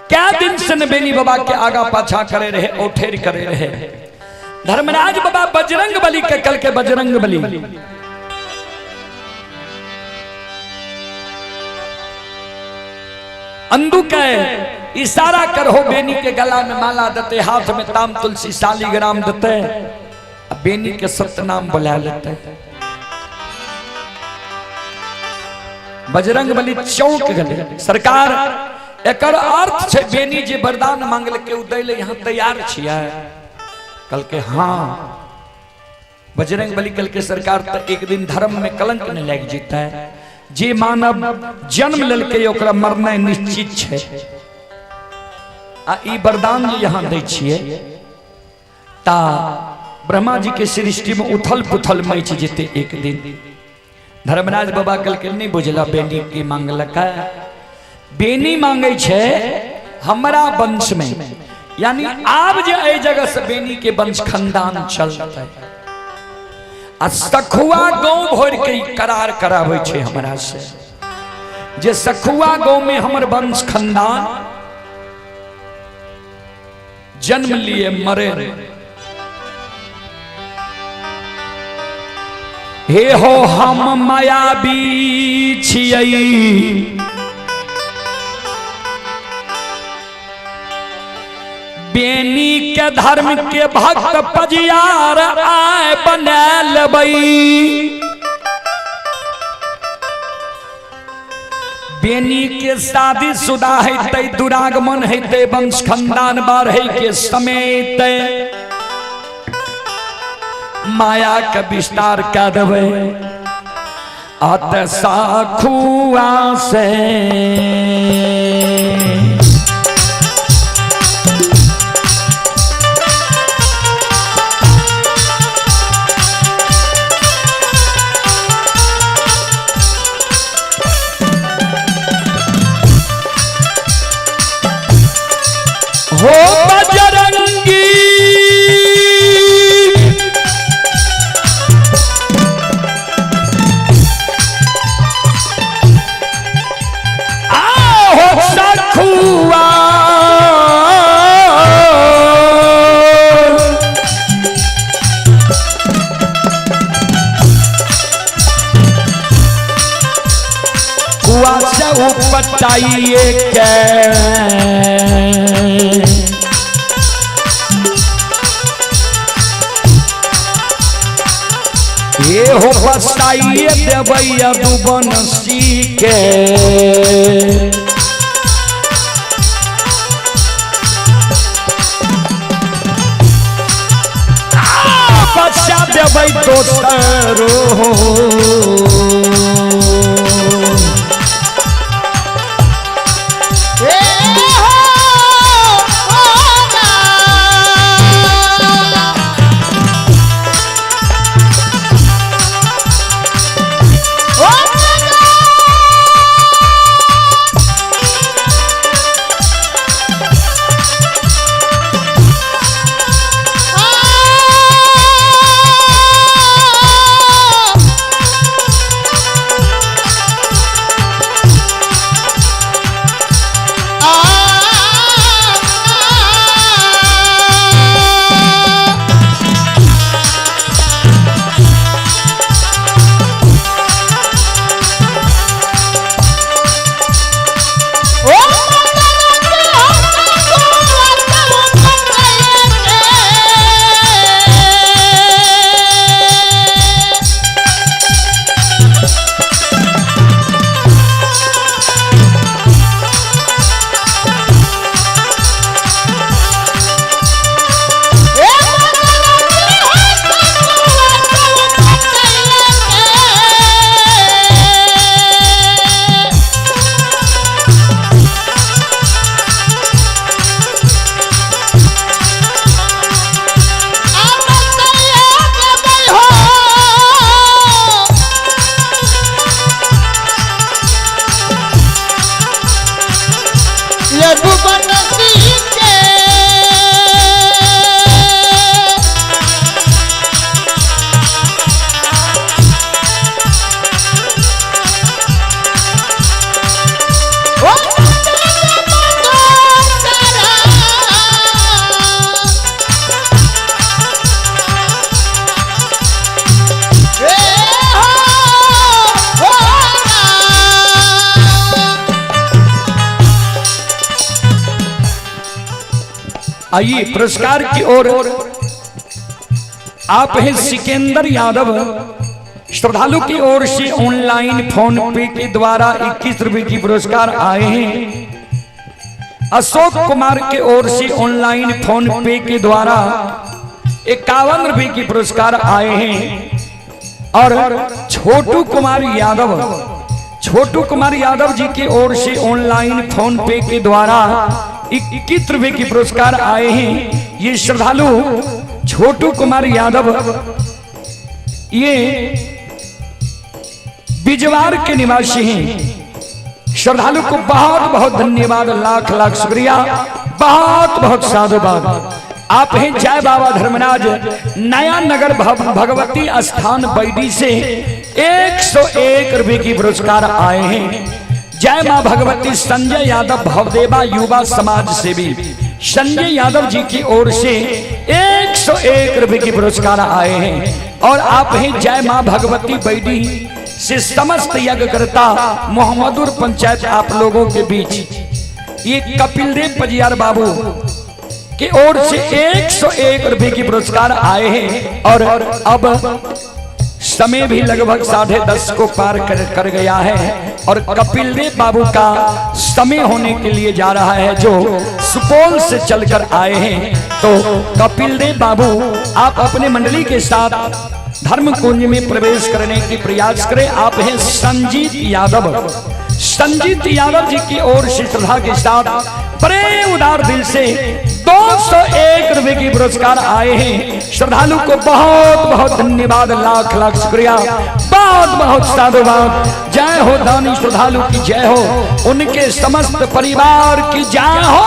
क्या दिन से न बेनी बाबा के आगा पाछा करे रहे, औठेर करे रहे। धर्मराज बाबा बजरंग बली के कल के बजरंग बली अंधु के इशारा कर हो बेनी के गला में माला दते, हाथ में ताम तुलसी शालीग्राम दते, बेनी के सतनाम बुला लेते। बजरंग बली चौक गले। सरकार एकर अर्थ छे बेनी जे वरदान मांगल के उदैले यहाँ तैयार छियै। कल के हाँ बजरंग बली कल के सरकार तो एक दिन धर्म में कलंक न लग जीता है। जे मानव जन्म ललके ओकरा मरना निश्चित छे। आ ई वरदान जे यहाँ दै छियै ता ब्रह्मा जी के सृष्टि में उथल पुथल मच जेते एक दिन। धर्मराज बाबा कल के नहीं बुझला बेनी की मांगलका। बेनी मांगे छे हमारा वंश में, यानी आप जे ए जगह से बेनी के वंश खानदान चलता है। आ सखुआ गांव भर के करार करावे छे हमरा से, जे सखुआ गांव में हमर वंश खानदान जन्म लिए मरे। हे हो हम मायावी छियै, बेनी के धर्म के भक्त पजियार आए बना लेबै। बेनी के शादी शुदा हेतै, दुरागमन हेतै, वंश खानदान बढ़ै के समेत माया के विस्तार कर देबै। अत सखुआ से हो बजरंगी आओ सखुआ कुआ से उपटाइए के ये हो बसाइए देवैया दुबन सी के। बच्चा देवै तो सरो आइए पुरस्कार की ओर आप हैं सिकंदर यादव, श्रद्धालु की ओर से ऑनलाइन फोन पे के द्वारा 21 रुपए की पुरस्कार आए हैं। अशोक कुमार की ओर से ऑनलाइन फोन पे के द्वारा 51 रुपए की पुरस्कार आए हैं। और छोटू कुमार यादव जी की ओर से ऑनलाइन फोन पे के द्वारा 21 रुपए की पुरस्कार आए हैं। ये श्रद्धालु छोटू कुमार यादव ये बिजवार के निवासी हैं। श्रद्धालु को बहुत बहुत धन्यवाद, लाख लाख शुक्रिया, बहुत बहुत साधुवाद। आप हैं जय बाबा धर्मराज नया नगर भगवती स्थान बैडी से 101 रुपए की पुरस्कार आए हैं। जय मां भगवती संजय यादव भवदेवा युवा समाज सेवी संजय यादव जी की ओर से 101 रुपए की पुरस्कार आए हैं। और आप हैं जय मां भगवती बैडी से समस्त यज्ञकर्ता मोहम्मदुर पंचायत आप लोगों के बीच ये कपिल देव पजियार बाबू की ओर से 101 रुपए की पुरस्कार आए हैं। और अब समय भी लगभग 10:30 को पार कर गया है और कपिल देव बाबू का समय होने के लिए जा रहा है, जो सुपौल से चलकर आए हैं। तो कपिल देव बाबू आप अपने मंडली के साथ धर्म कुंज में प्रवेश करने की प्रयास करें। आप हैं संजीत यादव जी की ओर से श्रद्धा के साथ बड़े उदार दिल से 201 रुपए की पुरस्कार आए हैं। श्रद्धालु को बहुत बहुत धन्यवाद, लाख लाख शुक्रिया, बहुत बहुत साधुवाद। जय हो दानी श्रद्धालु की जय हो, उनके समस्त परिवार की जय हो।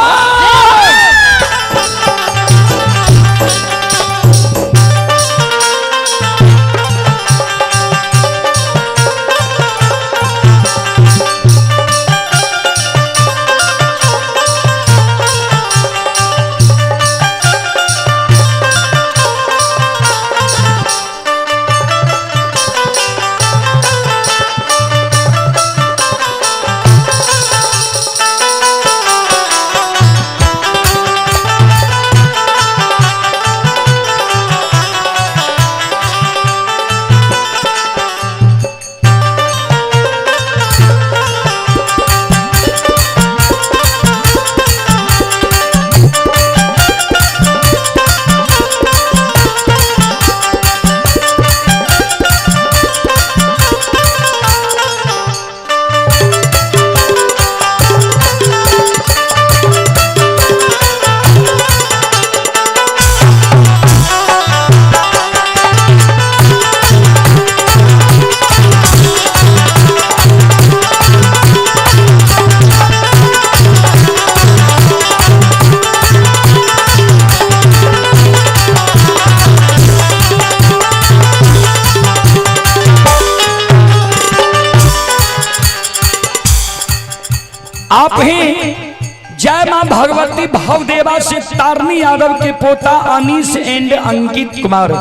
आप हैं जय मां भगवती भवदेवा से तारनी यादव के पोता अनीस एंड अंकित कुमार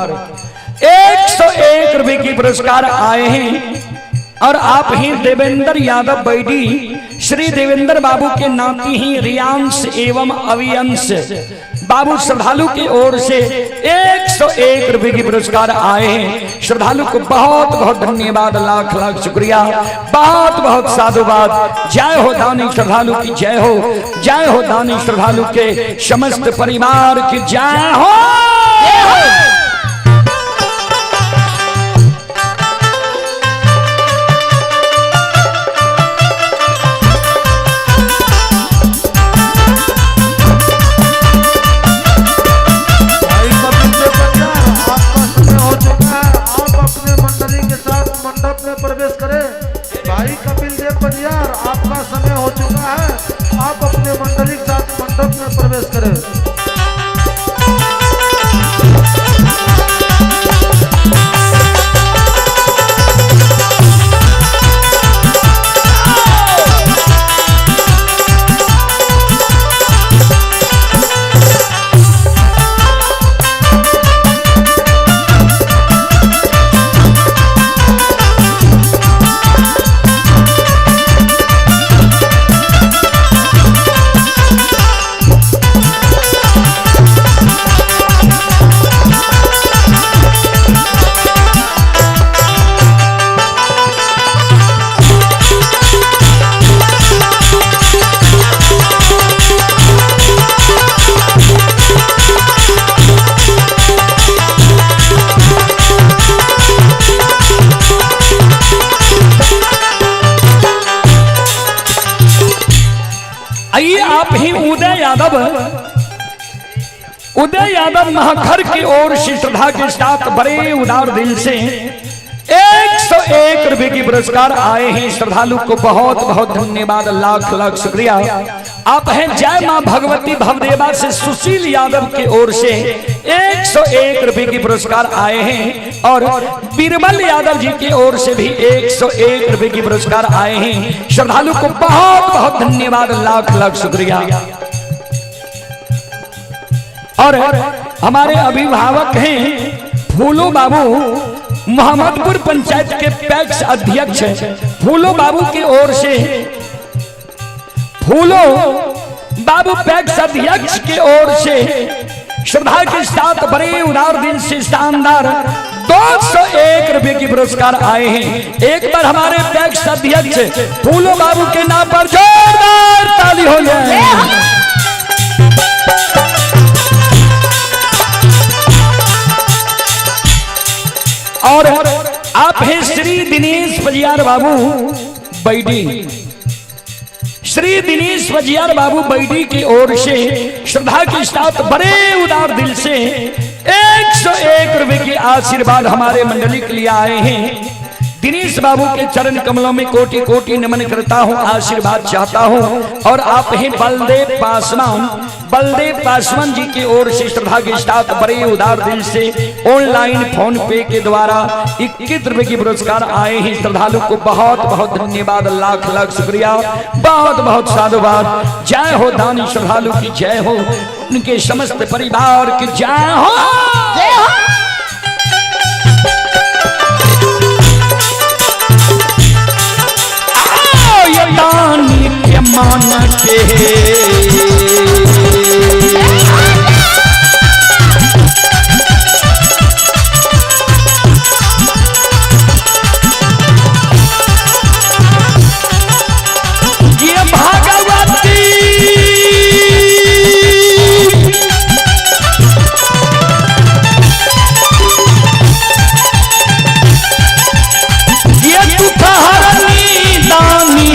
101 रुपए की पुरस्कार आए हैं। और आप हैं देवेंद्र यादव बैडी, श्री देवेंद्र बाबू के नाती ही रियांश एवं अवियंश बाबू श्रद्धालु की ओर से 101 रुपए की पुरस्कार आए हैं। श्रद्धालु को बहुत बहुत धन्यवाद, लाख लाख शुक्रिया, बहुत बहुत साधुवाद। जय हो दानी श्रद्धालु की जय हो, जय हो दानी श्रद्धालु के समस्त परिवार की जय हो। प्रवेश करें। भाई कपिल देव पजियार, आपका समय हो चुका है, आप अपने मंडली के साथ मंडप में प्रवेश करें। यादव उदय यादव महाखर की ओर से श्रद्धा के साथ बड़े उदार दिल से 101 रुपए की पुरस्कार आए हैं। श्रद्धालु को बहुत बहुत धन्यवाद, लाख लाख शुक्रिया। आप हैं जय मां भगवती भवदेवा से सुशील यादव की ओर से 101 रुपए की पुरस्कार आए हैं और बीरबल यादव जी की ओर से भी 101 रुपए की पुरस्कार आए हैं। श्रद्धालु को बहुत बहुत धन्यवाद, लाख लाख शुक्रिया। और हमारे अभिभावक हैं फूलो बाबू, मोहम्मदपुर पंचायत के पैक्स अध्यक्ष फूलो बाबू की ओर से, फूलो बाबू पैक्स अध्यक्ष की ओर से श्रद्धा के साथ बड़े उदार दिल से शानदार 201 रुपए की पुरस्कार आए हैं। एक बार हमारे पैक्स अध्यक्ष फूलो बाबू के नाम पर जोरदार ताली हो जाए। और आप हैं श्री दिनेश बजियार बाबू बैडी, श्री दिनेश बजियार बाबू बैडी की ओर से श्रद्धा के साथ बड़े उदार दिल से 101 रुपए के आशीर्वाद हमारे मंडली के लिए आए हैं। दिनेश बाबू के चरण कमलों में कोटि कोटि नमन करता हूँ, आशीर्वाद चाहता हूँ। और आप हैं बलदेव पासवान, बलदेव पासवान जी की ओर से श्रद्धा के साथ बड़े उदार दिल से ऑनलाइन फोन पे के द्वारा 21 रुपए की पुरस्कार आए हैं। श्रद्धालु को बहुत बहुत धन्यवाद, लाख लाख शुक्रिया, बहुत बहुत साधुवाद। जय हो दानी श्रद्धालु की जय हो, उनके समस्त परिवार की जय हो, जय हो। दानी के मान के ये भागवती ये तुफानी दानी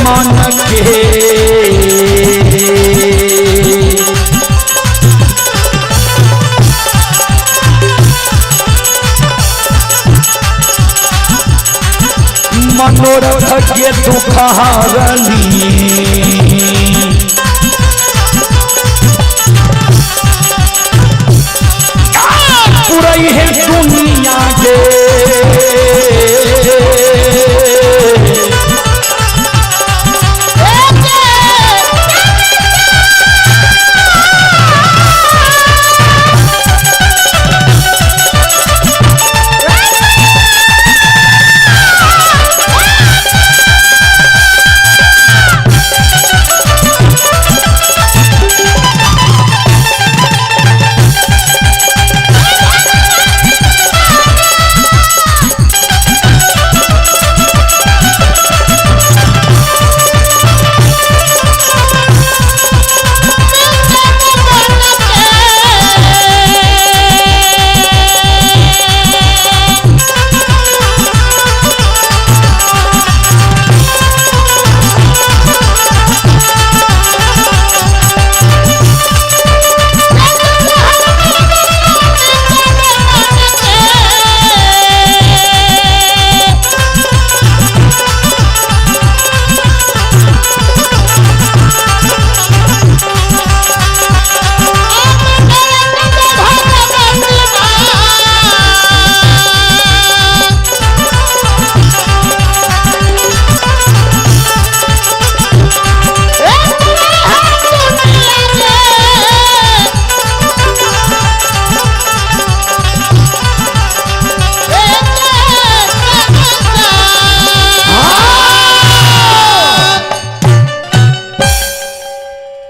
मान के मनोरथ के दुखारनी पूरी है दुनिया के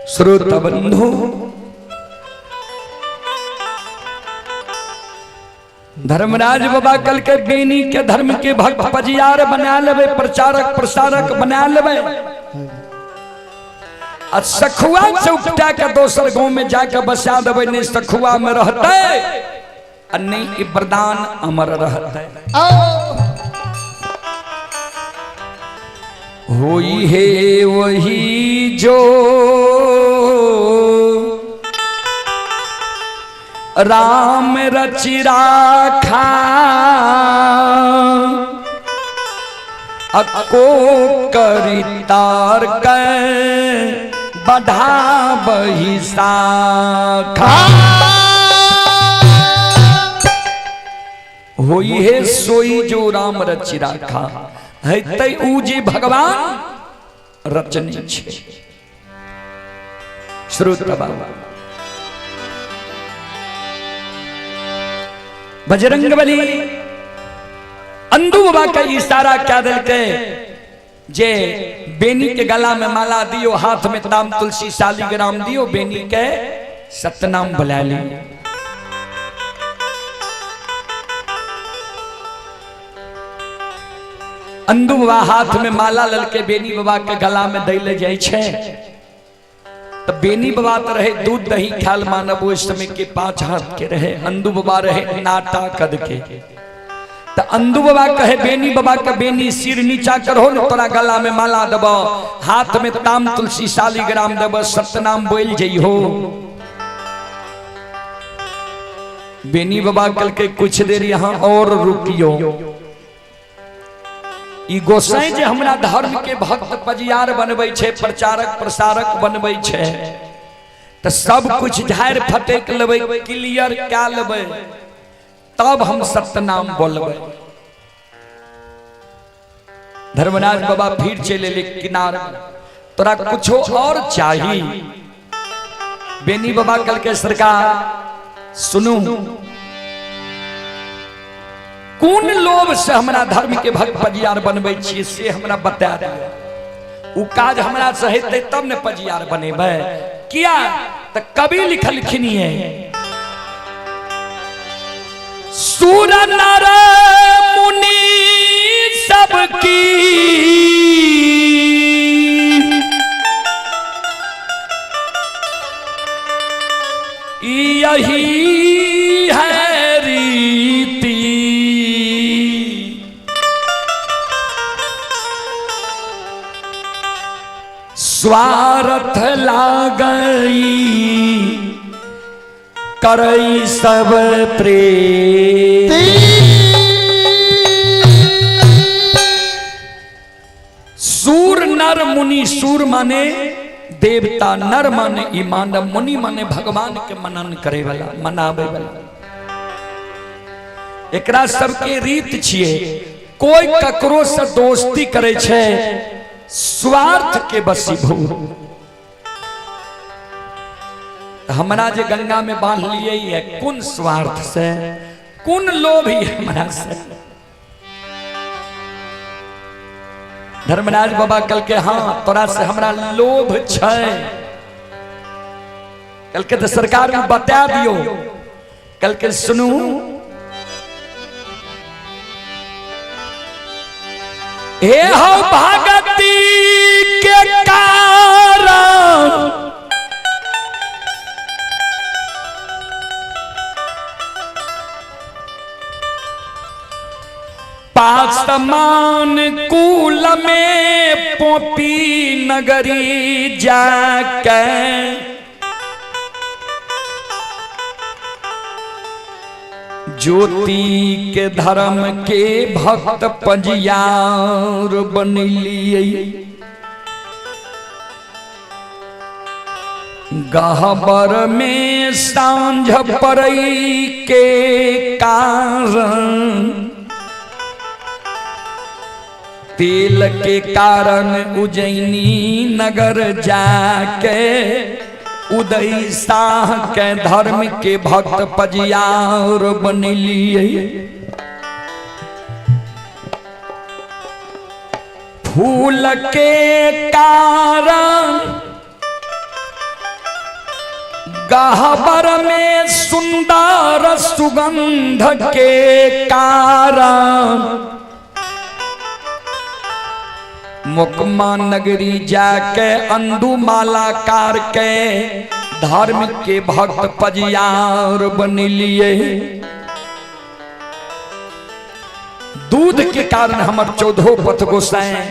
श्रोता बंधु, धर्मराज बाबा कल के बेनी के धर्म के भक्त पजियार बना लेवे, प्रचारक प्रसारक बना लेवे। सखुआ चौकटा के दोसर गांव में जाकर बसा देवे, नहीं सखुआ में रहते अन्य ये वरदान अमर रहता है। होई है वही जो राम रचि राखा, अको करी तार के बढ़ा बही शाखा। होई है सोई जो राम रचि राखा, है तै ऊ जे भगवान रचनी छे। श्रोता बजरंगबली अंधु बाबा का इशारा क्या दिल के जे बेनी के गला में माला दियो, हाथ में ताम तुलसी शालिग्राम दियो, बेनी के सतनाम बुला ली। अंधु बाबा हाथ में माला ललके बेनी बाबा के गला में दैले जाय छे। तो बेनी बाबा तो रहे दूध दही ख्याल मानव उस समय के 5 हाथ के रहे, अंधु बाबा रहे नाटा कद के। तो अंधु बाबा कहे बेनी बाबा का बेनी सिर नीचा करो न तोरा गला में माला दब, हाथ में ताम तुलसी शालिग्राम दब, सतनाम बोल जइहो। बेनी बाबा कल के कुछ देर यहाँ और रुकियो, ई गोसाई जे हमरा धर्म के भक्त पजियार बनबै छे, प्रचारक प्रसारक बनबै छे, तो सब कुछ झाड़ फटेक लेबै, क्लियर क्या लेबै, तब हम सतनाम बोलबै। धर्मराज बाबा फिर चले ले किनार, तोरा कुछो और चाहिए? बेनी बाबा कल के सरकार सुनू, कौन लोभ से हमरा धर्म के भक्त पजियार बनबै छियै से हमरा बता दे। उ काज हमरा से हेतै तब ने पजियार बनेबै। किया त कवि लिखलखिन है, सूर नर मुनि सबकी यही है रीति, स्वार्थ लागई करई सब प्रेम। सूर नर मुनि, सूर माने देवता, नर माने ईमान, मुनि माने भगवान के मनन करे वाला, मनावे वाला। एकरा सबके रीत छिए, कोई ककरो से दोस्ती करे छे स्वार्थ के बसीभूत। हमरा जे गंगा में बांध लिए है कुन स्वार्थ से, कुन लोभ ही हमरा से। धर्मराज बाबा कल के हाँ तोरा से हमरा लोभ छै। कल के तो सरकार में बता दियो, कल के सुनू, हे हो भगती के कारण पासमान कुल में पोपी नगरी जाके ज्योति के धर्म के भक्त पजियार बनलिए। गहबर में सांझ पड़ई के कारण, तेल के कारण उज्जैनी नगर जाके उदय शाह के धर्म के भक्त पजियार बनलिए। फूल के कारण गहबर में सुंदर सुगंध के कारण मुकमा नगरी जाके अंधु मालाकार के धर्म के भक्त पजियार बनलिए। दूध के कारण हमर 14 पथ गोसाएं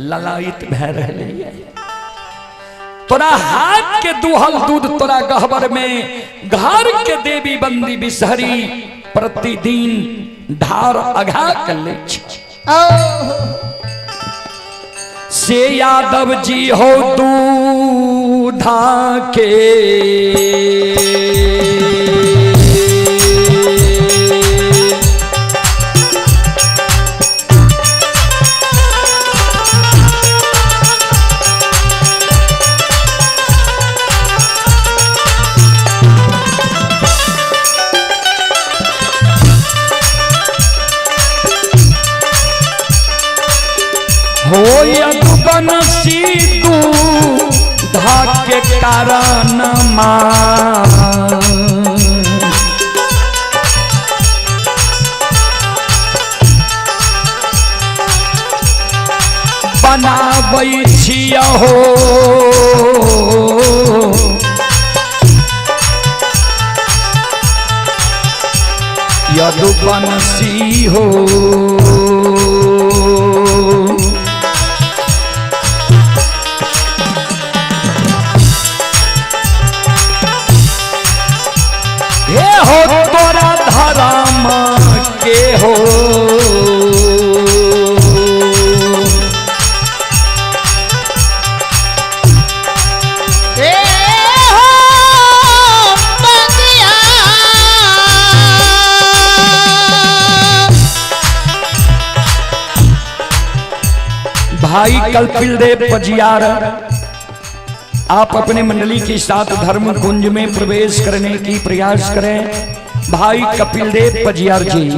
ललायित भय रहे। तोरा हाथ के दुहल दूध तोरा गहबर में घर के देवी बंदी बिसहरी प्रतिदिन धार अघा कर ले से यादव जी हो दूधा के हो यदुबन सीधू धाके कारण बनाबै छिय हो यदुबन सी हो हो तोरा धराम के हो भाई कल्पिल देव पजियार, आप अपने मंडली के साथ धर्म कुंज में प्रवेश करने की प्रयास करें। भाई कपिल देव पजियार जी।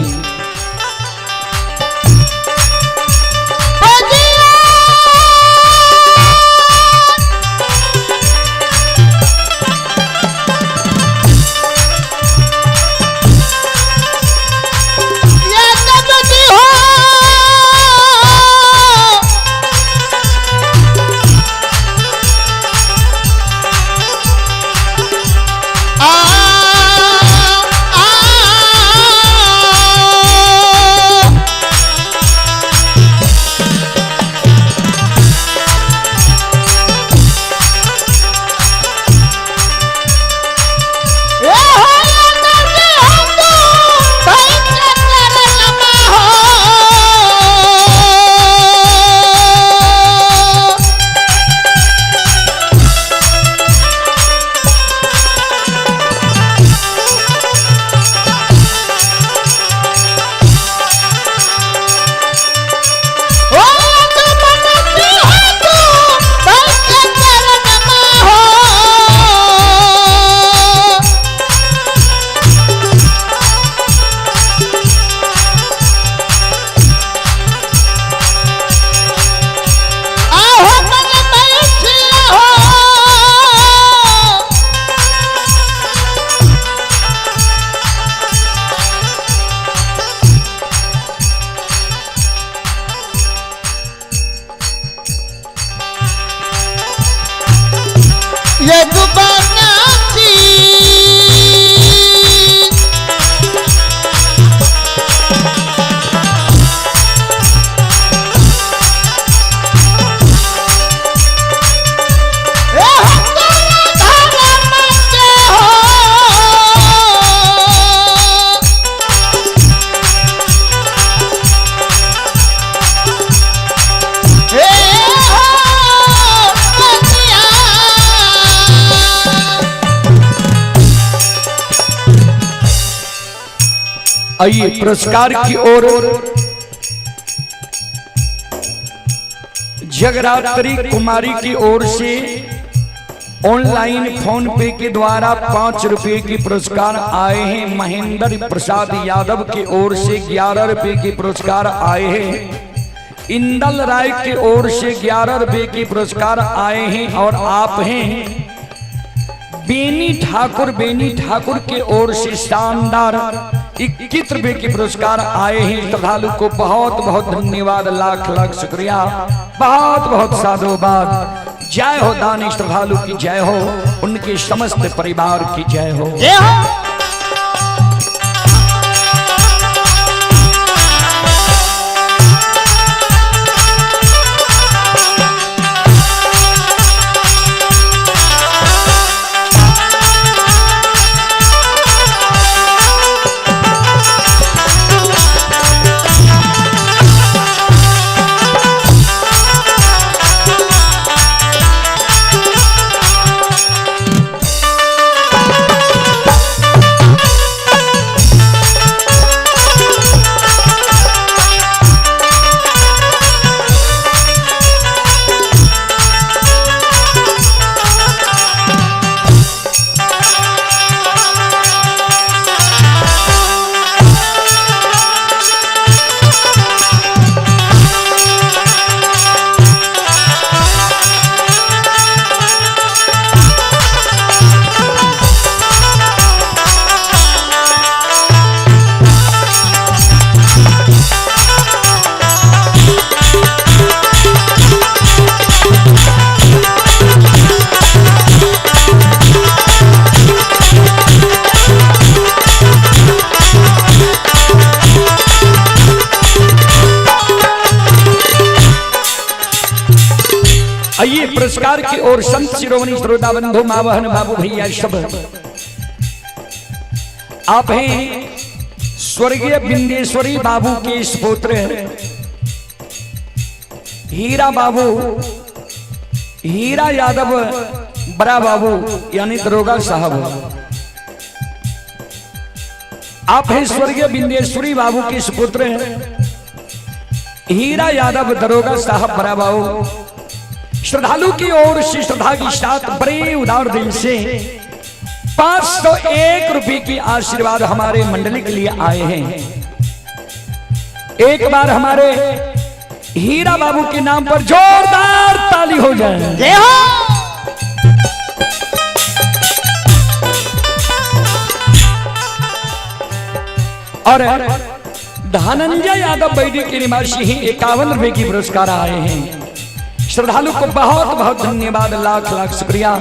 आइए पुरस्कार की ओर जगरात्री कुमारी की ओर से ऑनलाइन फोन पे के द्वारा 5 रुपए की पुरस्कार आए हैं। महेंद्र प्रसाद यादव की ओर से 11 रुपए की पुरस्कार आए हैं। इंदल राय की ओर से 11 रुपए की पुरस्कार आए हैं। और आप हैं बेनी ठाकुर के ओर से शानदार 21 रुपए की पुरस्कार आए हैं। श्रद्धालु को बहुत बहुत धन्यवाद, लाख लाख शुक्रिया, बहुत बहुत साधुवाद। जय हो दानी श्रद्धालु की जय हो, उनके समस्त परिवार की जय हो। आइए पुरस्कार की ओर संत शिरोमणि श्रोता बंधु मां बहन बाबू भैया सब आप हैं स्वर्गीय बिंदेश्वरी बाबू के पुत्र हीरा बाबू हीरा यादव बड़ा बाबू यानी दरोगा साहब। आप हैं स्वर्गीय बिंदेश्वरी बाबू के सुपुत्र हीरा यादव दरोगा साहब बड़ा बाबू। श्रद्धालु की ओर से श्रद्धा की साथ बड़े उदार दिल से 501 रुपए की आशीर्वाद हमारे मंडली के लिए आए हैं। एक बार हमारे हीरा बाबू के नाम पर जोरदार ताली हो जाए। जय हो। और धनंजय यादव बैडी के निवासी ही 51 रुपए की पुरस्कार आए हैं। श्रद्धालु को बहुत बहुत धन्यवाद, लाख लाख शुक्रिया,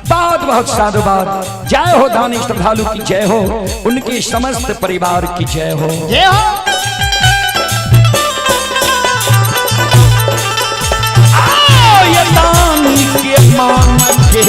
बहुत बहुत साधुवाद। जय हो दानी श्रद्धालु की जय हो, उनके समस्त परिवार की जय हो। जय हो। ये दानी के मान के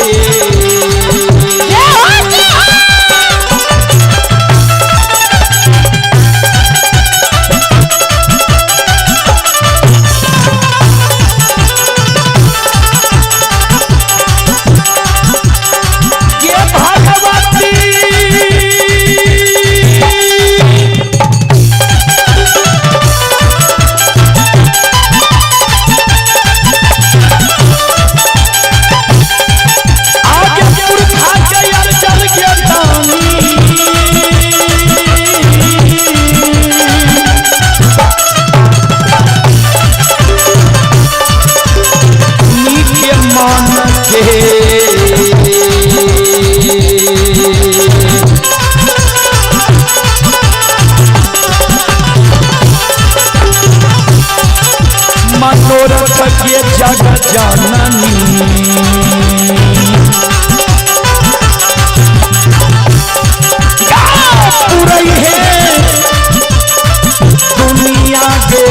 जगत जननी पूरी है दुनिया के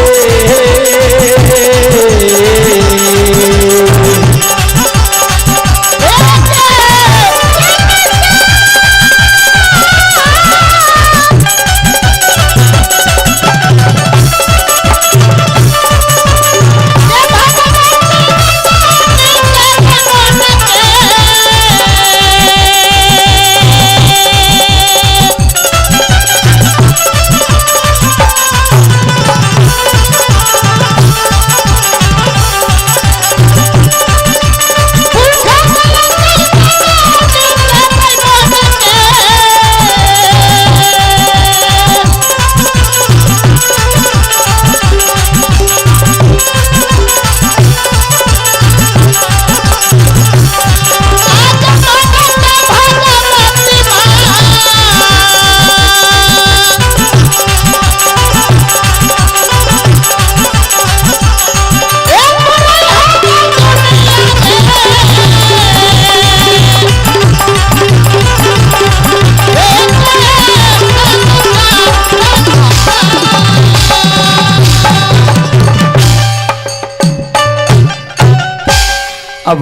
अब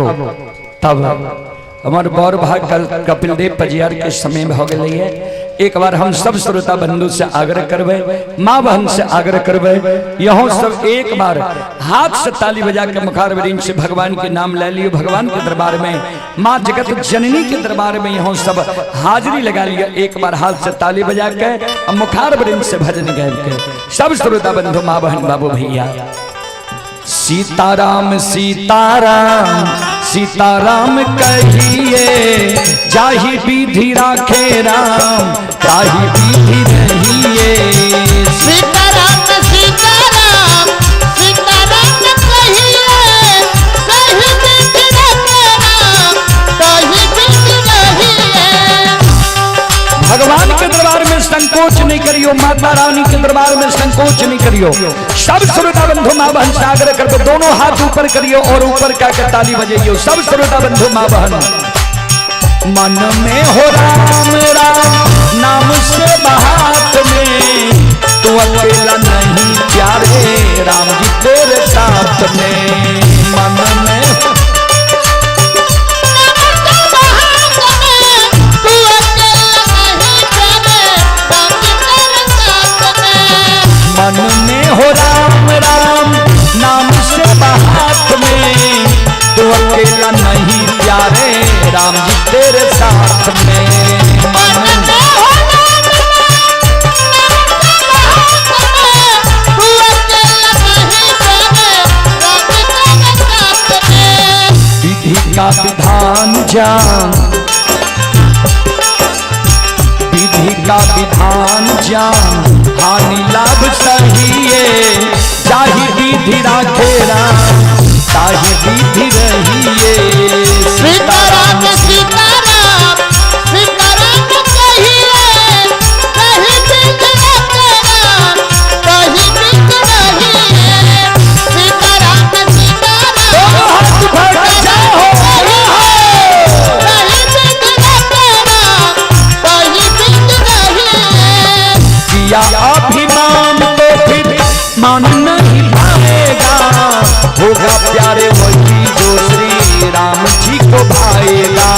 तब हमारे बौर भाग कपिल देव पजियार के समय हो गए है। एक बार हम सब श्रोता बंधु से आग्रह करबे, माँ बहन से आग्रह करबे, यहाँ सब एक बार हाथ से ताली बजा के मुखार बिरिंच से भगवान के नाम ले लियो। भगवान के दरबार में, माँ जगत जननी के दरबार में यहाँ सब हाजिरी लगा लिया। एक बार हाथ से ताली बजा के मुखार बिरिंच से भजन गाय के सब श्रोता बंधु माँ बहन बाबू भैया। सीताराम सीताराम सीताराम कहिए, जाहि विधि राखे राम ताहि विधि रहिए। सीताराम सीताराम सीताराम कहिए, जाहि विधि राखे राम ताहि विधि रहिए। भगवान के दरबार में संकोच नहीं करियो, माता रानी के दरबार में संकोच नहीं करियो। सब श्रोता बंधु माँ बहन से आग्रह करके दोनों हाथ ऊपर करियो और ऊपर का ताली बजाइयो। सब श्रोता बंधु माँ बहन मन में हो राम राम नाम से बहात में, तू अकेला नहीं प्यारे राम जी तेरे साथ में। मन में बा हाथ में, तू अकेला नहीं प्यारे राम जी तेरे साथ में। विधि का विधान जान, विधि का विधान जान, हानि लाभ सही है, चाहे विधि राखे राम ताहि विधि रहिए। सीताराम सीताराम सीताराम कहिए, कहीं बिक रखे राम कहीं बिक रहिए। सीताराम सीताराम हाथ भर जाओ कहीं बिक रखे राम कहीं बिक रहिए। किया अभिमान तो फिर मान नहीं पाएगा, होगा प्यारे वही जो श्री राम जी को भाएगा।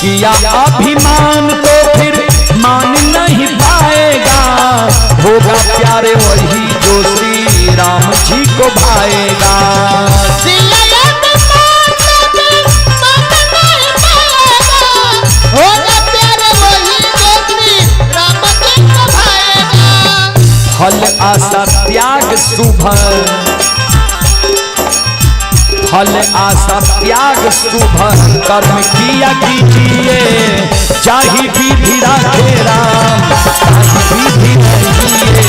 किया अभिमान तो फिर मान नहीं पाएगा, होगा प्यारे वही जो श्री राम जी को भाएगा। फल आशा त्याग शुभ, फल आशा त्याग शुभ कर्म किया कीजिए, चाहे विधि राखे राम ताहि विधि रहिए।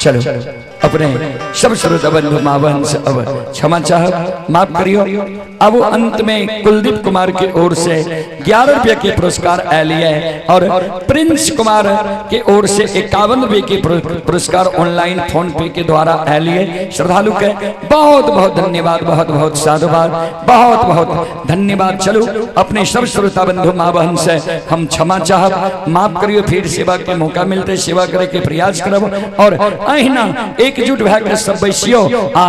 चलो अपने सब श्रोता बंधु माँ बहन से अब क्षमा चाह माफ करियो। अब अंत में कुलदीप कुमार की ओर से 11 रुपये के पुरस्कार आ लिए और प्रिंस कुमार के ओर से 51 रुपये के पुरस्कार ऑनलाइन फोन पे के द्वारा आ लिए। श्रद्धालु के बहुत बहुत धन्यवाद, बहुत बहुत साधुवाद, बहुत बहुत धन्यवाद। चलो अपने सब श्रोता बंधु माँ बहन से हम क्षमा चाह माफ करियो। फिर सेवा के मौका मिलते सेवा करे के प्रयास करब और अहिना एकजुट भाग सब बैसियो आ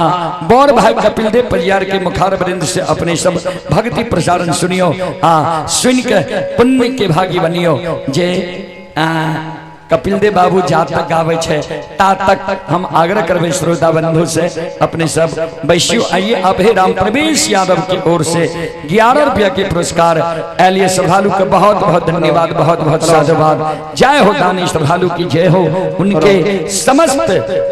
बौर भाई कपिल देव परिवार के मुखार वृंद से अपने सब भक्ति प्रसारण सुनियो आ सुन के पुण्य के भागी बनियो। जे कपिल देव बाबू जा तक गावे छे ता तक हम आग्रह करबे श्रोता बंधु से अपने सब बैसियो। आइए अभय राम प्रवेश यादव की ओर से 11 रुपया के पुरस्कार एलिए। श्रद्धालु का बहुत बहुत धन्यवाद, बहुत बहुत साधुवाद। जय हो दानी श्रद्धालु की जय हो, उनके समस्त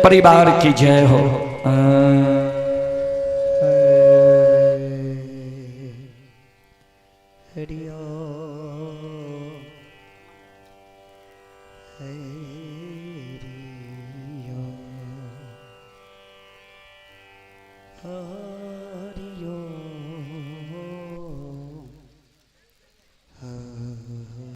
परिवार की जय हो।